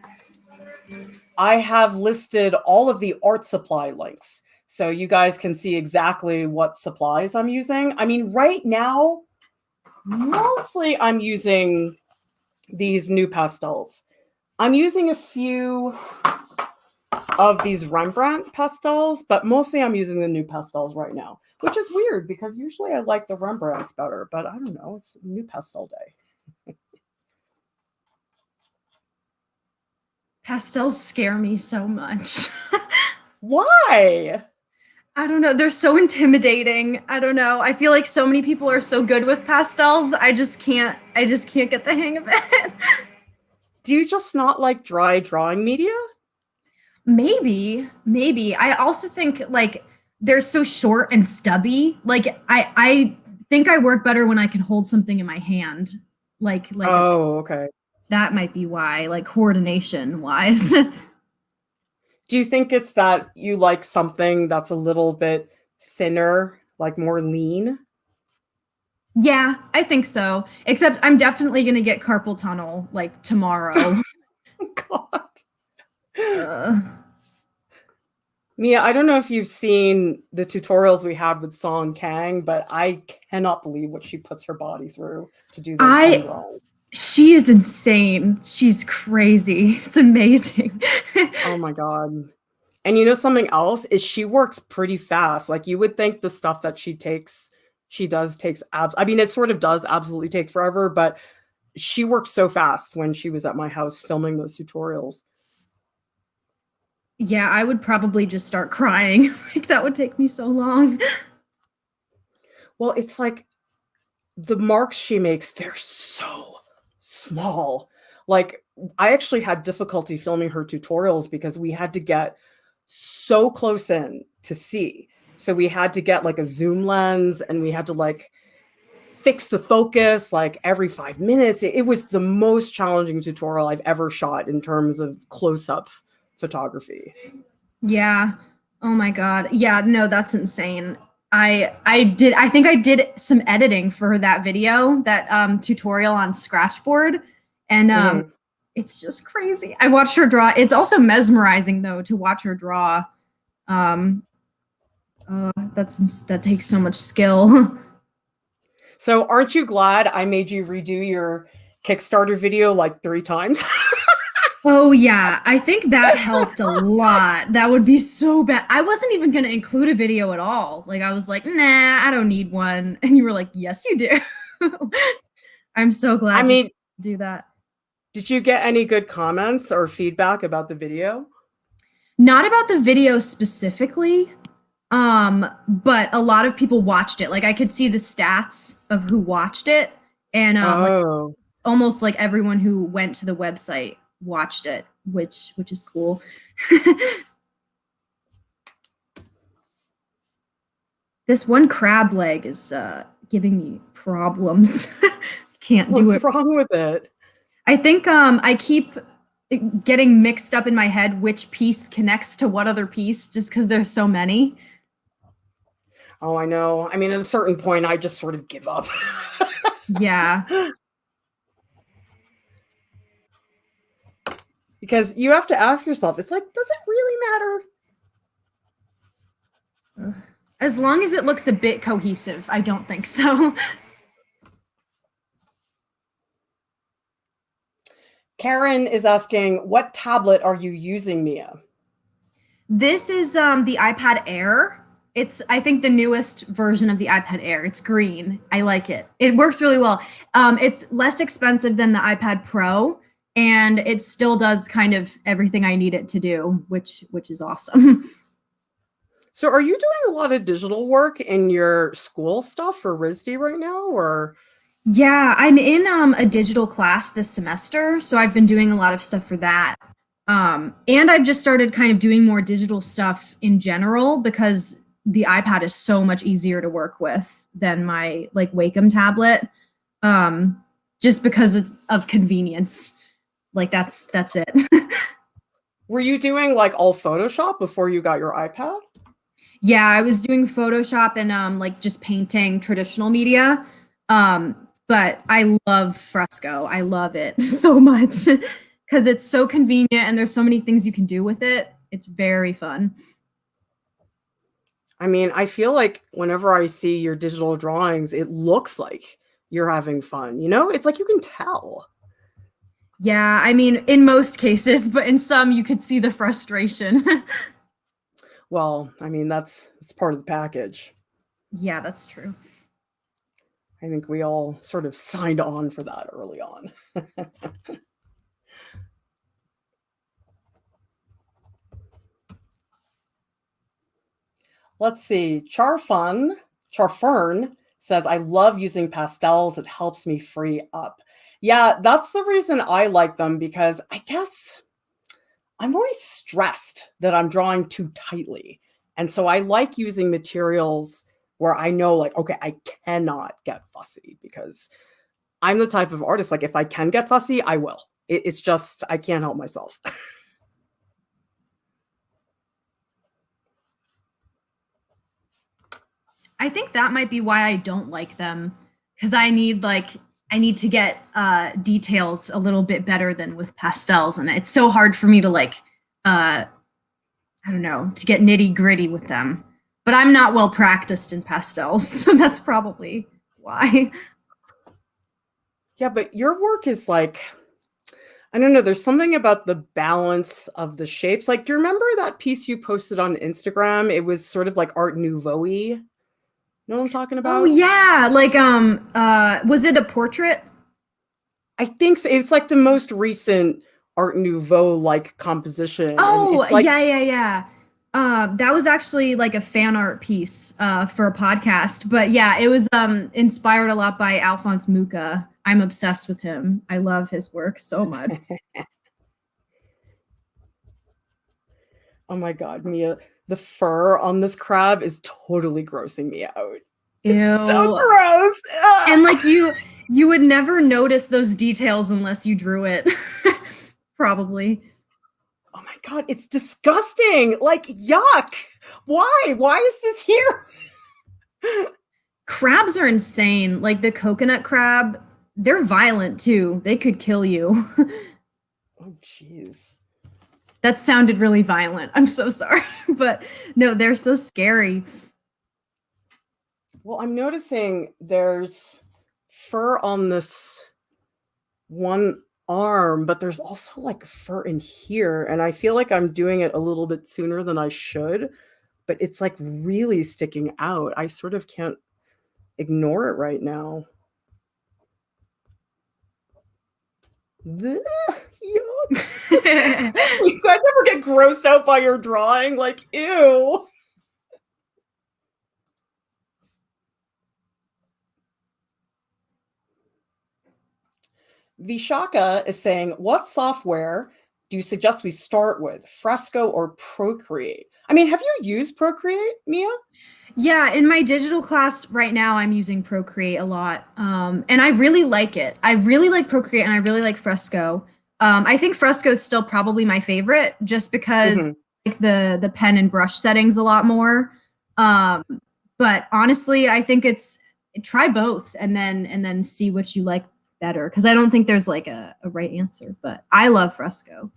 I have listed all of the art supply links. So you guys can see exactly what supplies I'm using. I mean, right now, mostly I'm using these new pastels. I'm using a few of these Rembrandt pastels, but mostly I'm using the new pastels right now, which is weird because usually I like the Rembrandts better, but I don't know. It's a new pastel day. Pastels scare me so much. Why? I don't know. They're so intimidating. I don't know. I feel like so many people are so good with pastels. I just can't get the hang of it. Do you just not like dry drawing media? Maybe. I also think they're so short and stubby. I think I work better when I can hold something in my hand. Oh, okay. That might be why, coordination wise. Do you think it's that you like something that's a little bit thinner, more lean? Yeah, I think so. Except I'm definitely going to get carpal tunnel tomorrow. God. Mia, I don't know if you've seen the tutorials we have with Song Kang, but I cannot believe what she puts her body through to do those drawings. She is insane. She's crazy. It's amazing. Oh my God. And you know something else is she works pretty fast. Like you would think the stuff that she does takes I mean, it sort of does absolutely take forever, but she worked so fast when she was at my house filming those tutorials. Yeah, I would probably just start crying. That would take me so long. Well, it's the marks she makes, they're so small. I actually had difficulty filming her tutorials because we had to get so close in to see. So we had to get a zoom lens and we had to fix the focus every 5 minutes. It was the most challenging tutorial I've ever shot in terms of close-up photography. Yeah. Oh my God. Yeah, no, that's insane. I think I did some editing for that video, that tutorial on Scratchboard, and Mhm. it's just crazy. I watched her draw. It's also mesmerizing though to watch her draw. Um, that takes so much skill. So aren't you glad I made you redo your Kickstarter video like 3 times? Oh yeah, I think that helped a lot. That would be so bad. I wasn't even gonna include a video at all. Like I was like, nah, I don't need one. And you were like, yes, you do. I'm so I glad you mean, do that. did you get any good comments or feedback about the video? Not about the video specifically, but a lot of people watched it. Like I could see the stats of who watched it, and like Oh. almost like everyone who went to the website watched it, which is cool. This one crab leg is giving me problems. Can't do What's it. wrong with it? I think I keep getting mixed up in my head which piece connects to what other piece just because there's so many. Oh, I know. I mean, at a certain point, I just sort of give up. Yeah. Because you have to ask yourself, it's like, does it really matter? As long as it looks a bit cohesive, I don't think so. Karen is asking, what tablet are you using, Mia? This is the iPad Air. It's, I think, the newest version of the iPad Air. It's green. I like it. It works really well. It's less expensive than the iPad Pro, and it still does kind of everything I need it to do, which is awesome. So are you doing a lot of digital work in your school stuff for RISD right now, or? Yeah, I'm in a digital class this semester, so I've been doing a lot of stuff for that. And I've just started kind of doing more digital stuff in general because the iPad is so much easier to work with than my like Wacom tablet. Just because of convenience. Like that's it. Were you doing like all Photoshop before you got your iPad? Yeah, I was doing Photoshop and like just painting traditional media. But I love Fresco. I love it so much because it's so convenient and there's so many things you can do with it. It's very fun. I mean, I feel like whenever I see your digital drawings, it looks like you're having fun. You know, it's like you can tell. Yeah, I mean, in most cases, but in some you could see the frustration. Well, I mean, that's part of the package. Yeah, that's true. I think we all sort of signed on for that early on. Let's see. Charfern says, I love using pastels. It helps me free up. Yeah, that's the reason I like them because I guess I'm always stressed that I'm drawing too tightly. And so I like using materials where I know, like, okay, I cannot get fussy because I'm the type of artist, like, if I can get fussy, I will. It's just, I can't help myself. I think that might be why I don't like them because I need to get details a little bit better than with pastels, and it's so hard for me to like I don't know, to get nitty gritty with them. But I'm not well practiced in pastels, so that's probably why. Yeah, but your work is like, I don't know, there's something about the balance of the shapes. Like, do you remember that piece you posted on Instagram? It was sort of like Art Nouveau-y. Know what I'm talking Oh about? yeah, like was it a portrait? I think so. It's like the most recent Art Nouveau like composition, and Oh it's like, yeah. That was actually like a fan art piece for a podcast, but yeah, it was inspired a lot by Alphonse Mucha. I'm obsessed with him. I love his work so much. oh my god, Mia, the fur on this crab is totally grossing me out. It's so Ew. gross. And Ugh. like you would never notice those details unless you drew it. Probably. Oh my god, it's disgusting. Like, yuck. Why? Why is this here? Crabs are insane. Like the coconut crab, they're violent too. They could kill you. Oh, jeez. That sounded really violent. I'm so sorry. But no, they're so scary. Well, I'm noticing there's fur on this one arm, but there's also like fur in here. And I feel like I'm doing it a little bit sooner than I should, but it's like really sticking out. I sort of can't ignore it right now. Yuck. You guys ever get grossed out by your drawing? Like, ew. Vishaka is saying, what software do you suggest we start with, Fresco or Procreate? I mean, have you used Procreate, Mia? Yeah, in my digital class right now, I'm using Procreate a lot, and I really like it. I really like Procreate, and I really like Fresco. I think Fresco is still probably my favorite, just because Mm-hmm. I like the pen and brush settings a lot more. Um, but honestly, I think it's try both, and then see what you like better. Because I don't think there's like a right answer, but I love Fresco.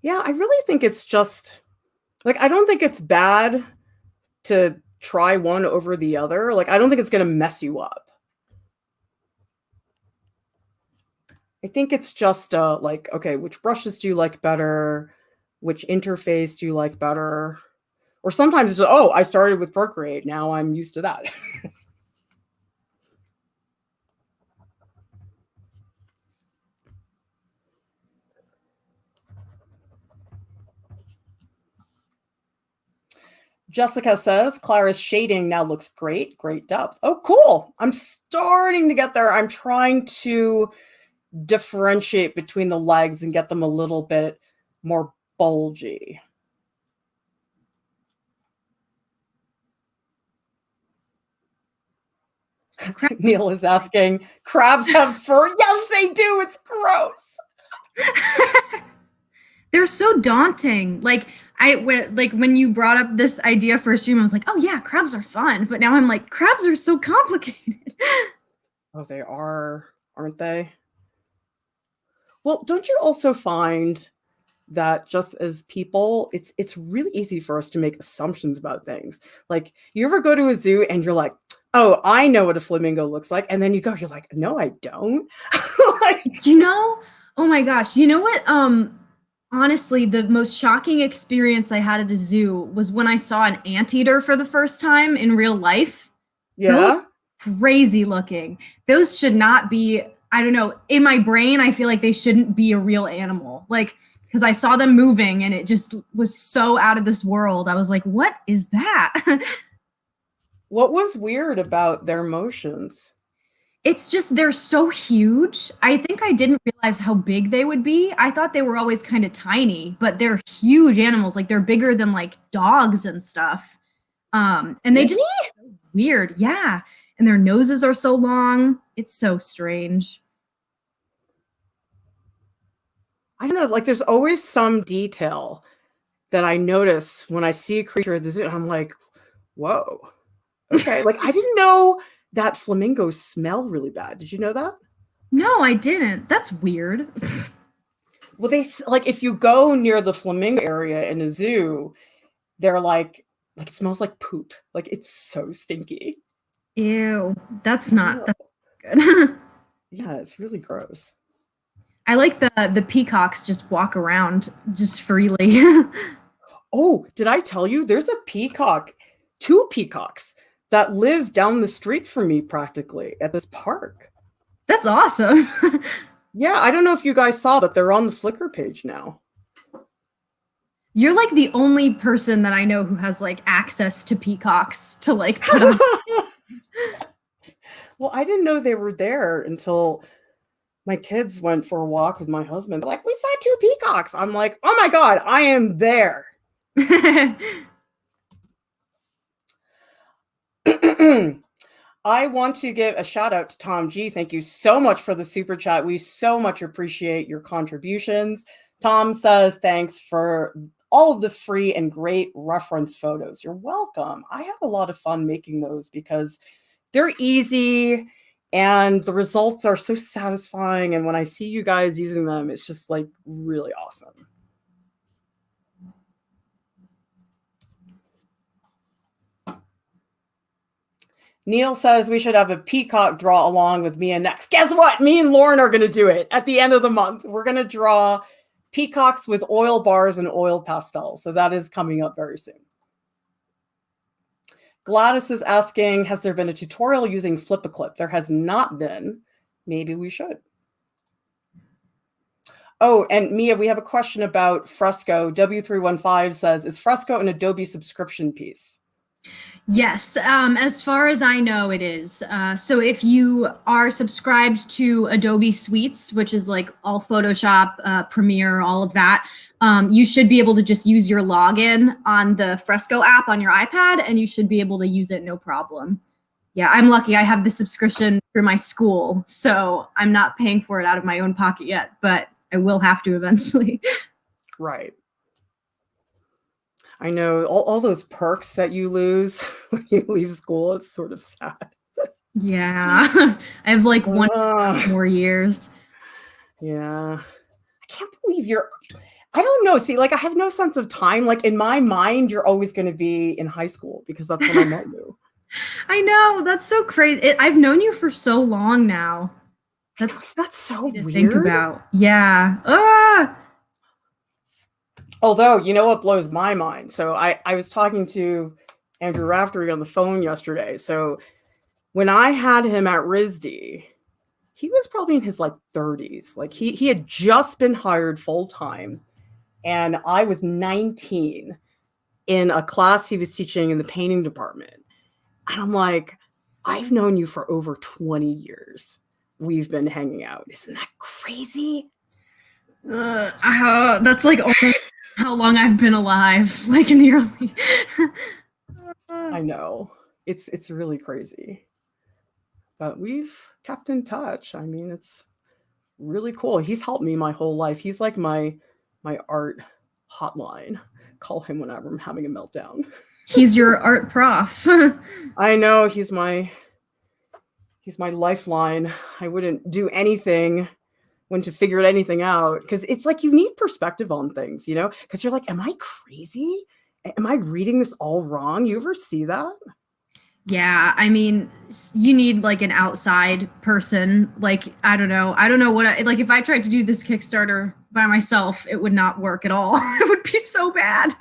Yeah, I really think it's just like, I don't think it's bad to try one over the other. Like, I don't think it's going to mess you up. I think it's just like, okay, which brushes do you like better? Which interface do you like better? Or sometimes it's just, oh, I started with Procreate. Now I'm used to that. Jessica says, Clara's shading now looks great. Great depth. Oh, cool. I'm starting to get there. I'm trying to differentiate between the legs and get them a little bit more bulgy. Neil is asking, crabs have fur? Yes, they do. It's gross. They're so daunting. Like when you brought up this idea for a stream, I was like, oh yeah, crabs are fun. But now I'm like, crabs are so complicated. Oh, they are, aren't they? Well, don't you also find that just as people, it's really easy for us to make assumptions about things. Like, you ever go to a zoo and you're like, oh, I know what a flamingo looks like, and then you go, you're like, no, I don't. Like, You know, oh my gosh, you know what? Honestly, the most shocking experience I had at a zoo was when I saw an anteater for the first time in real life. Those yeah. crazy looking. Those should not be, I don't know, in my brain, I feel like they shouldn't be a real animal. Like, because I saw them moving and it just was so out of this world. I was like, what is that? What was weird about their motions? It's just they're so huge. I think I didn't realize how big they would be. I thought they were always kind of tiny, but they're huge animals. Like they're bigger than like dogs and stuff. And they Really? just weird. Yeah. And their noses are so long. It's so strange. I don't know, like, there's always some detail that I notice when I see a creature at the zoo. I'm like, whoa, okay. Like, I didn't know that flamingos smell really bad. Did you know that? No, I didn't. That's weird. Well, they like, if you go near the flamingo area in a zoo, they're like it smells like poop. Like, it's so stinky. Ew. That's Yeah, not that's good. yeah, it's really gross. I like the peacocks just walk around just freely. Oh, did I tell you there's a peacock, two peacocks that live down the street from me practically at this park. That's awesome. Yeah, I don't know if you guys saw, but they're on the Flickr page now. You're like the only person that I know who has like access to peacocks to like put on. Well, I didn't know they were there until my kids went for a walk with my husband. They're like, we saw two peacocks. I'm like, oh my God, I am there. I want to give a shout out to Tom G. Thank you so much for the super chat. We so much appreciate your contributions. Tom says, thanks for all of the free and great reference photos. You're welcome. I have a lot of fun making those because they're easy and the results are so satisfying. And when I see you guys using them, it's just like really awesome. Neil says we should have a peacock draw along with Mia next. Guess what? Me and Lauren are going to do it at the end of the month. We're going to draw peacocks with oil bars and oil pastels. So that is coming up very soon. Gladys is asking, has there been a tutorial using Flip-a-Clip? There has not been. Maybe we should. Oh, and Mia, we have a question about Fresco. W315 says, is Fresco an Adobe subscription piece? Yes, as far as I know, it is. So if you are subscribed to Adobe Suites, which is like all Photoshop, Premiere, all of that, you should be able to just use your login on the Fresco app on your iPad, and you should be able to use it no problem. Yeah, I'm lucky. I have the subscription through my school, so I'm not paying for it out of my own pocket yet, but I will have to eventually. Right. I know all those perks that you lose when you leave school. It's sort of sad. Yeah, I have like 1 more years. Yeah. I can't believe I don't know. See, like I have no sense of time. Like in my mind, you're always going to be in high school because that's when I met you. I know. That's so crazy. I've known you for so long now. That's so weird. Think about. Yeah. Although, you know what blows my mind? So I was talking to Andrew Raftery on the phone yesterday. So when I had him at RISD, he was probably in his like 30s. Like he had just been hired full time. And I was 19 in a class he was teaching in the painting department. And I'm like, I've known you for over 20 years. We've been hanging out. Isn't that crazy? That's like almost how long I've been alive, like nearly. I know. It's really crazy. But we've kept in touch. I mean, it's really cool. He's helped me my whole life. He's like my art hotline. Call him whenever I'm having a meltdown. He's your art prof. I know, he's my lifeline. I wouldn't do anything when to figure anything out because it's like you need perspective on things, you know, because you're like, am I crazy? Am I reading this all wrong? You ever see that? Yeah, I mean, you need like an outside person. Like, I don't know what like if I tried to do this Kickstarter by myself, it would not work at all. It would be so bad.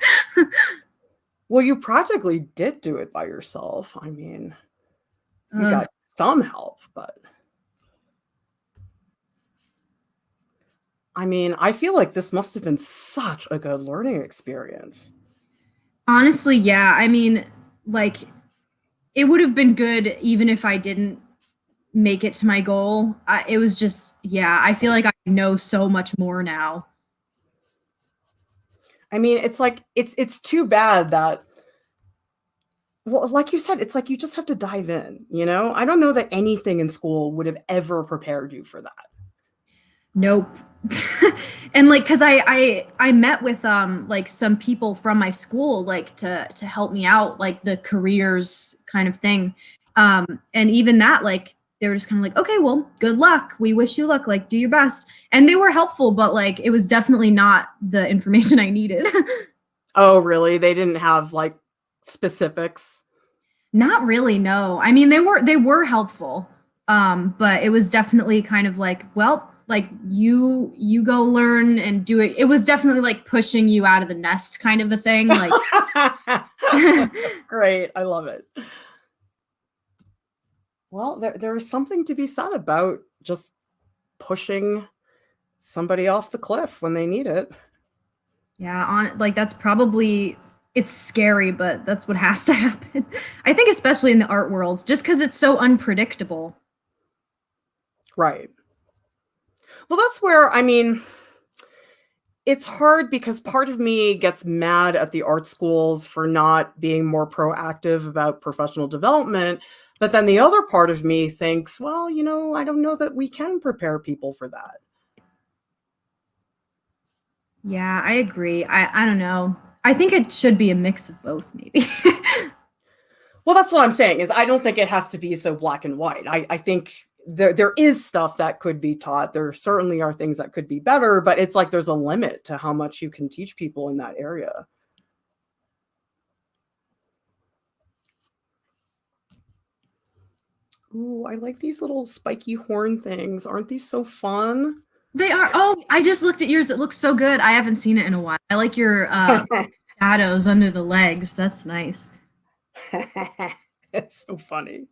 Well, you practically did do it by yourself. I mean, you got some help, but I mean, I feel like this must have been such a good learning experience. Honestly, yeah. I mean, like, it would have been good even if I didn't make it to my goal. It was just, yeah, I feel like I know so much more now. I mean, it's like, it's too bad that, well, like you said, it's like you just have to dive in, you know? I don't know that anything in school would have ever prepared you for that. Nope. And like, cause I met with like some people from my school, like to help me out, like the careers kind of thing. And even that, like, they were just kind of like, okay, well, good luck. We wish you luck. Like, do your best. And they were helpful, but like, it was definitely not the information I needed. Oh, really? They didn't have like specifics? Not really, no. I mean, they were helpful. But it was definitely kind of like, well, like you go learn and do it. It was definitely like pushing you out of the nest kind of a thing. Like Great. I love it. Well, there is something to be said about just pushing somebody off the cliff when they need it. Yeah, like that's probably, it's scary, but that's what has to happen. I think especially in the art world, just because it's so unpredictable. Right. Well, that's where, I mean, it's hard because part of me gets mad at the art schools for not being more proactive about professional development. But then the other part of me thinks, well, you know, I don't know that we can prepare people for that. Yeah, I agree. I don't know. I think it should be a mix of both, maybe. Well, that's what I'm saying is I don't think it has to be so black and white. I think there is stuff that could be taught. There certainly are things that could be better, but it's like there's a limit to how much you can teach people in that area. Ooh, I like these little spiky horn things. Aren't these so fun? They are. Oh, I just looked at yours. It looks so good. I haven't seen it in a while. I like your shadows under the legs. That's nice. It's so funny.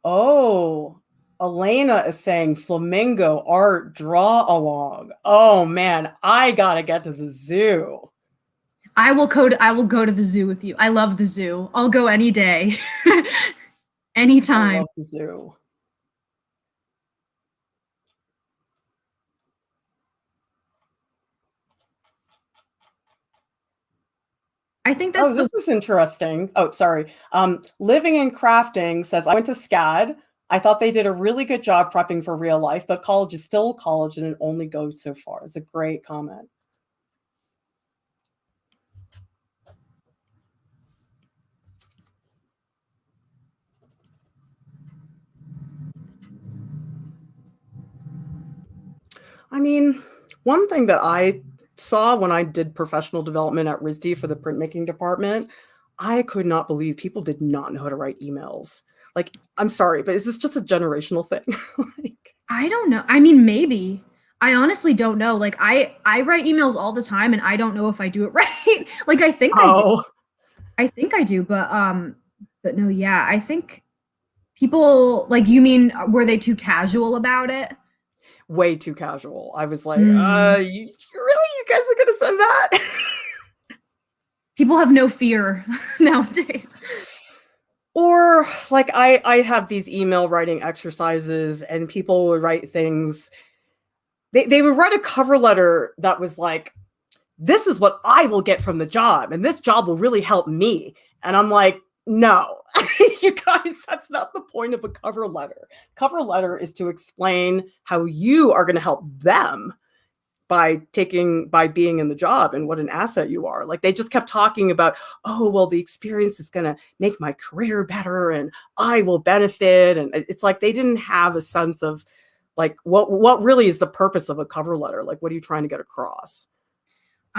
Oh, Elena is saying flamingo art draw along. Oh man, I gotta get to the zoo. I will go to the zoo with you. I love the zoo. I'll go any day. I Anytime. love the zoo. I think Oh, that's this is interesting. Oh, sorry. Living and Crafting says, I went to SCAD. I thought they did a really good job prepping for real life, but college is still college and it only goes so far. It's a great comment. I mean, one thing that I saw when I did professional development at RISD for the printmaking department, I could not believe people did not know how to write emails. Like, I'm sorry, but is this just a generational thing? Like, I don't know. I mean, maybe. I honestly don't know. Like I write emails all the time and I don't know if I do it right. Like I think I do. oh, I think I do, but no, yeah. I think people like you mean were they too casual about it? way too casual. I was like, Mm. you guys are gonna send that? People have no fear nowadays. Or like I have these email writing exercises and people would write things. They would write a cover letter that was like, this is what I will get from the job, and this job will really help me. And I'm like, no, you guys, that's not the point of a cover letter. Cover letter is to explain how you are going to help them by being in the job and what an asset you are. Like they just kept talking about, oh, well, the experience is going to make my career better and I will benefit. And it's like they didn't have a sense of like what really is the purpose of a cover letter? Like, what are you trying to get across?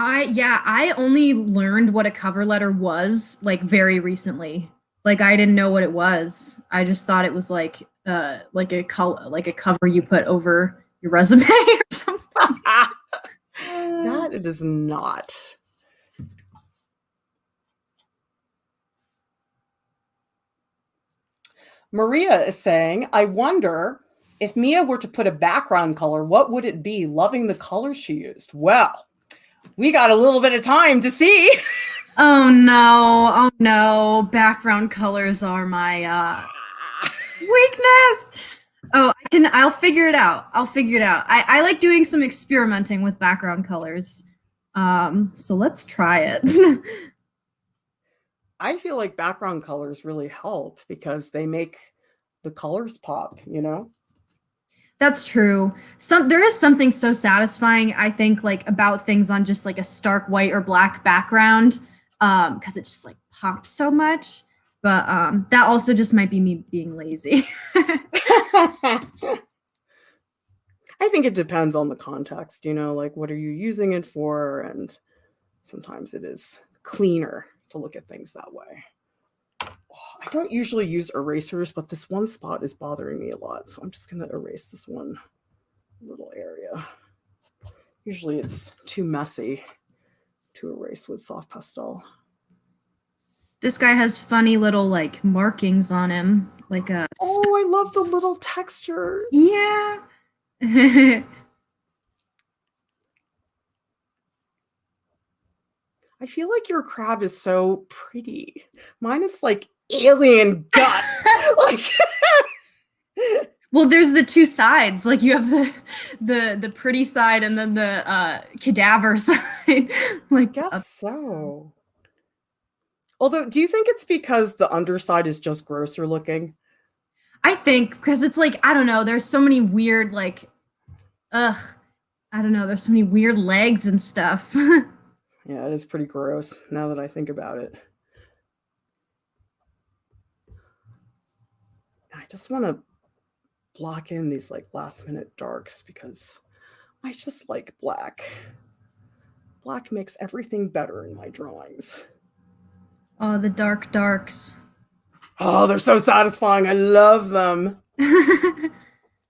I only learned what a cover letter was like very recently. Like I didn't know what it was. I just thought it was like a cover you put over your resume or something. That it is not. Maria is saying, I wonder if Mia were to put a background color, what would it be? Loving the colors she used. Well, we got a little bit of time to see. Oh no. Oh no. Background colors are my weakness. Oh, I'll figure it out. I like doing some experimenting with background colors. So let's try it. I feel like background colors really help because they make the colors pop, you know? That's true. There is something so satisfying, I think, like about things on just like a stark white or black background, because it just like pops so much. But that also just might be me being lazy. I think it depends on the context, you know, like what are you using it for? And sometimes it is cleaner to look at things that way. I don't usually use erasers, but this one spot is bothering me a lot. So I'm just going to erase this one little area. Usually it's too messy to erase with soft pastel. This guy has funny little like markings on him, like a. Oh, I love the little textures. Yeah. I feel like your crab is so pretty. Mine is like alien gut. Like Well, there's the two sides. Like you have the pretty side and then the cadaver side. Like guess so. Although, do you think it's because the underside is just grosser looking? I think because it's like, I don't know, there's so many weird, like, ugh, I don't know, there's so many weird legs and stuff. Yeah, it is pretty gross now that I think about it. I just want to block in these like last minute darks because I just like black. Black makes everything better in my drawings. Oh, the dark darks. Oh, they're so satisfying. I love them.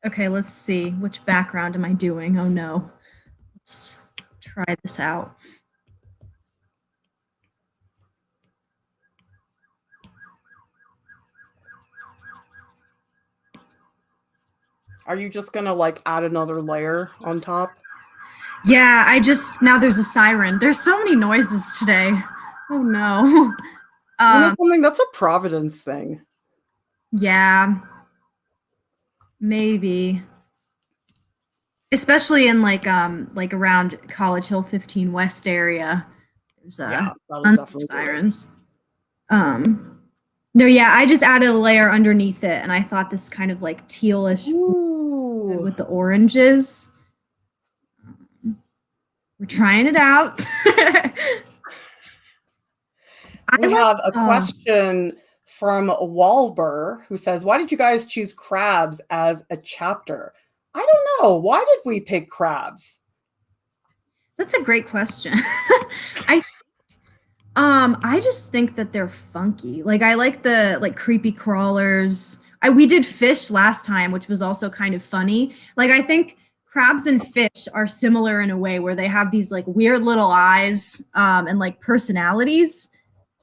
Okay, let's see. Which background am I doing? Oh no. Let's try this out. Are you just gonna like add another layer on top? Yeah, now there's a siren. There's so many noises today. Oh no. You know something? That's a Providence thing. Yeah, maybe. Especially in like around College Hill 15 West area. There's Yeah, that'll tons of definitely do it. sirens. No, yeah, I just added a layer underneath it, and I thought this kind of like tealish Ooh. with the oranges. We're trying it out. We have a question from Walber who says, why did you guys choose crabs as a chapter? I don't know. Why did we pick crabs? That's a great question. I just think that they're funky. Like I like the like creepy crawlers. We did fish last time, which was also kind of funny. Like I think crabs and fish are similar in a way where they have these like weird little eyes and like personalities.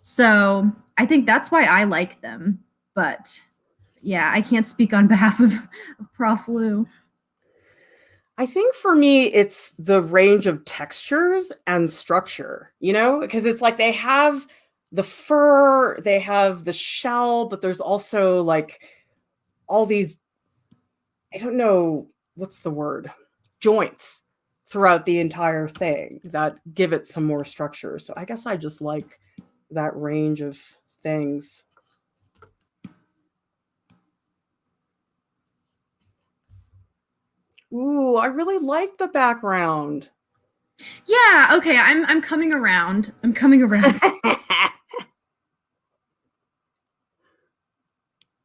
So I think that's why I like them. But yeah, I can't speak on behalf of Prof Lieu. I think for me, it's the range of textures and structure, you know, because it's like they have the fur, they have the shell, but there's also like all these, I don't know, what's the word? Joints throughout the entire thing that give it some more structure. So I guess I just like that range of things. Ooh, I really like the background. Yeah, okay, I'm coming around. I'm coming around.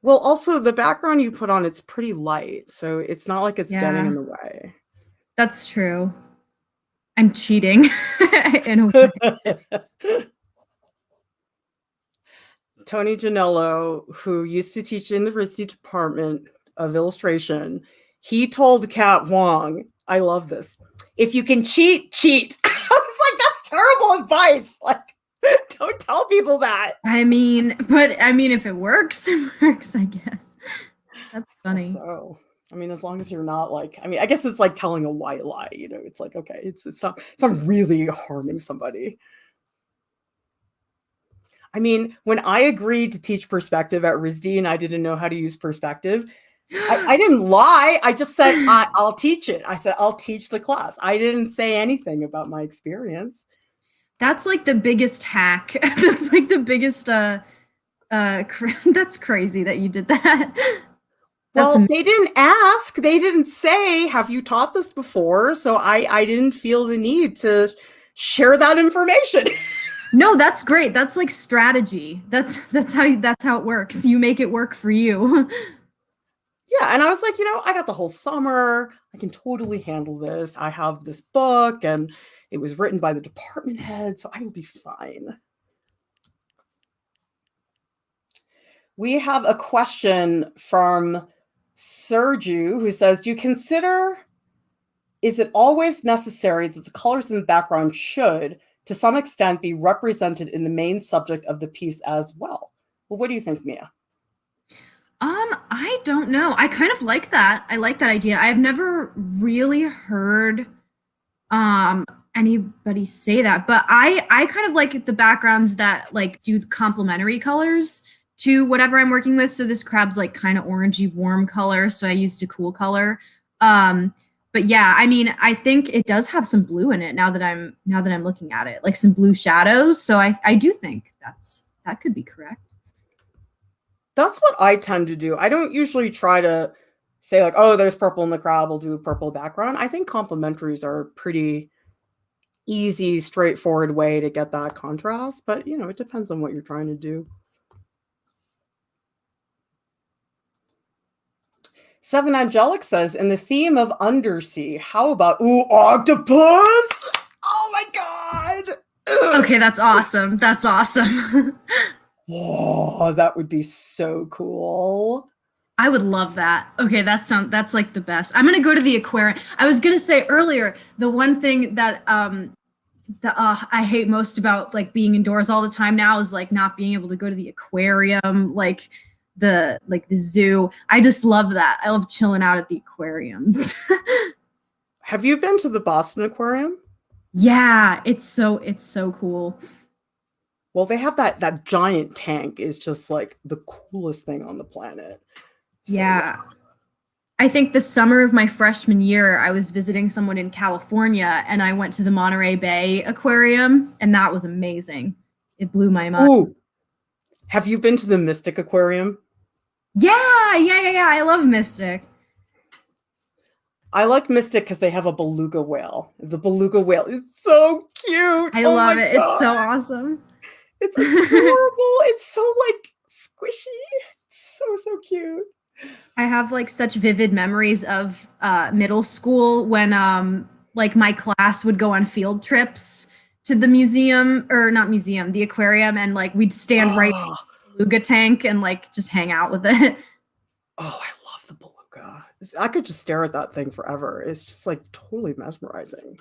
Well, also the background you put on, it's pretty light, so it's not like it's getting in Yeah, the way. that's true. I'm cheating in a way. Tony Janello, who used to teach in the RISD department of illustration, he told Kat Wong, I love this. If you can cheat, cheat. I was like, that's terrible advice. Like, don't tell people that. I mean, if it works, it works, I guess. That's funny. So, I mean, as long as you're not like, I mean, I guess it's like telling a white lie, you know, it's like, okay, it's not really harming somebody. I mean, when I agreed to teach perspective at RISD and I didn't know how to use perspective, I didn't lie. I just said, I'll teach it. I said, I'll teach the class. I didn't say anything about my experience. That's like the biggest hack. That's like the biggest that's crazy that you did that. Well, they didn't ask. They didn't say, have you taught this before? So I didn't feel the need to share that information. No, that's great. That's like strategy. That's how it works. You make it work for you. Yeah, and I was like, you know, I got the whole summer. I can totally handle this. I have this book, and it was written by the department head, so I will be fine. We have a question from Serju who says, do you consider, is it always necessary that the colors in the background should, to some extent, be represented in the main subject of the piece as well? Well, what do you think, Mia? I don't know. I kind of like that. I like that idea. I've never really heard anybody say that, but I kind of like the backgrounds that like do the complementary colors to whatever I'm working with. So this crab's like kind of orangey warm color, so I used a cool color. But yeah, I mean, I think it does have some blue in it now that I'm looking at it, like some blue shadows. So I do think that could be correct. That's what I tend to do. I don't usually try to say like, oh, there's purple in the crowd, we'll do a purple background. I think complementaries are a pretty easy, straightforward way to get that contrast, but you know, it depends on what you're trying to do. Seven Angelic says, in the theme of undersea, how about, ooh, octopus? Oh my God. Okay, that's awesome. That's awesome. Oh, that would be so cool. I would love that. Okay, that's like the best. I'm gonna go to the aquarium. I was gonna say earlier, the one thing that I hate most about like being indoors all the time now is like not being able to go to the aquarium, like the zoo. I just love that. I love chilling out at the aquarium. Have you been to the Boston Aquarium? Yeah, it's so cool. Well, they have that giant tank is just like the coolest thing on the planet. So, yeah. I think the summer of my freshman year, I was visiting someone in California and I went to the Monterey Bay Aquarium and that was amazing. It blew my mind. Ooh, have you been to the Mystic Aquarium? Yeah. I love Mystic. I like Mystic because they have a beluga whale. The beluga whale is so cute. I love it. God. It's so awesome. It's adorable. It's so like squishy. It's so cute. I have like such vivid memories of middle school when like my class would go on field trips to the museum, or not museum, the aquarium, and like we'd stand right in the beluga tank and like just hang out with it. Oh, I love the beluga. I could just stare at that thing forever. It's just like totally mesmerizing.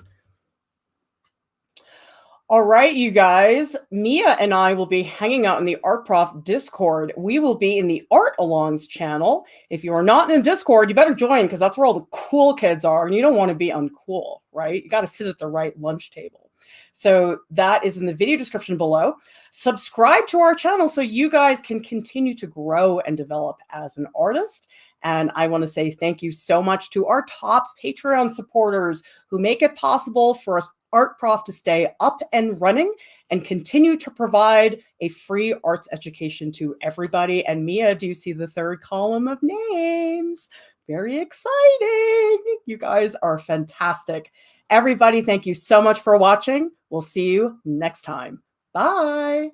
All right, you guys, Mia and I will be hanging out in the Art Prof Discord. We will be in the Art Alongs channel. If you are not in Discord, you better join because that's where all the cool kids are, and you don't want to be uncool, right? You got to sit at the right lunch table. So that is in the video description below. Subscribe to our channel so you guys can continue to grow and develop as an artist. And I want to say thank you so much to our top Patreon supporters who make it possible for us Art Prof to stay up and running and continue to provide a free arts education to everybody. And Mia, do you see the third column of names? Very exciting. You guys are fantastic. Everybody, thank you so much for watching. We'll see you next time. Bye.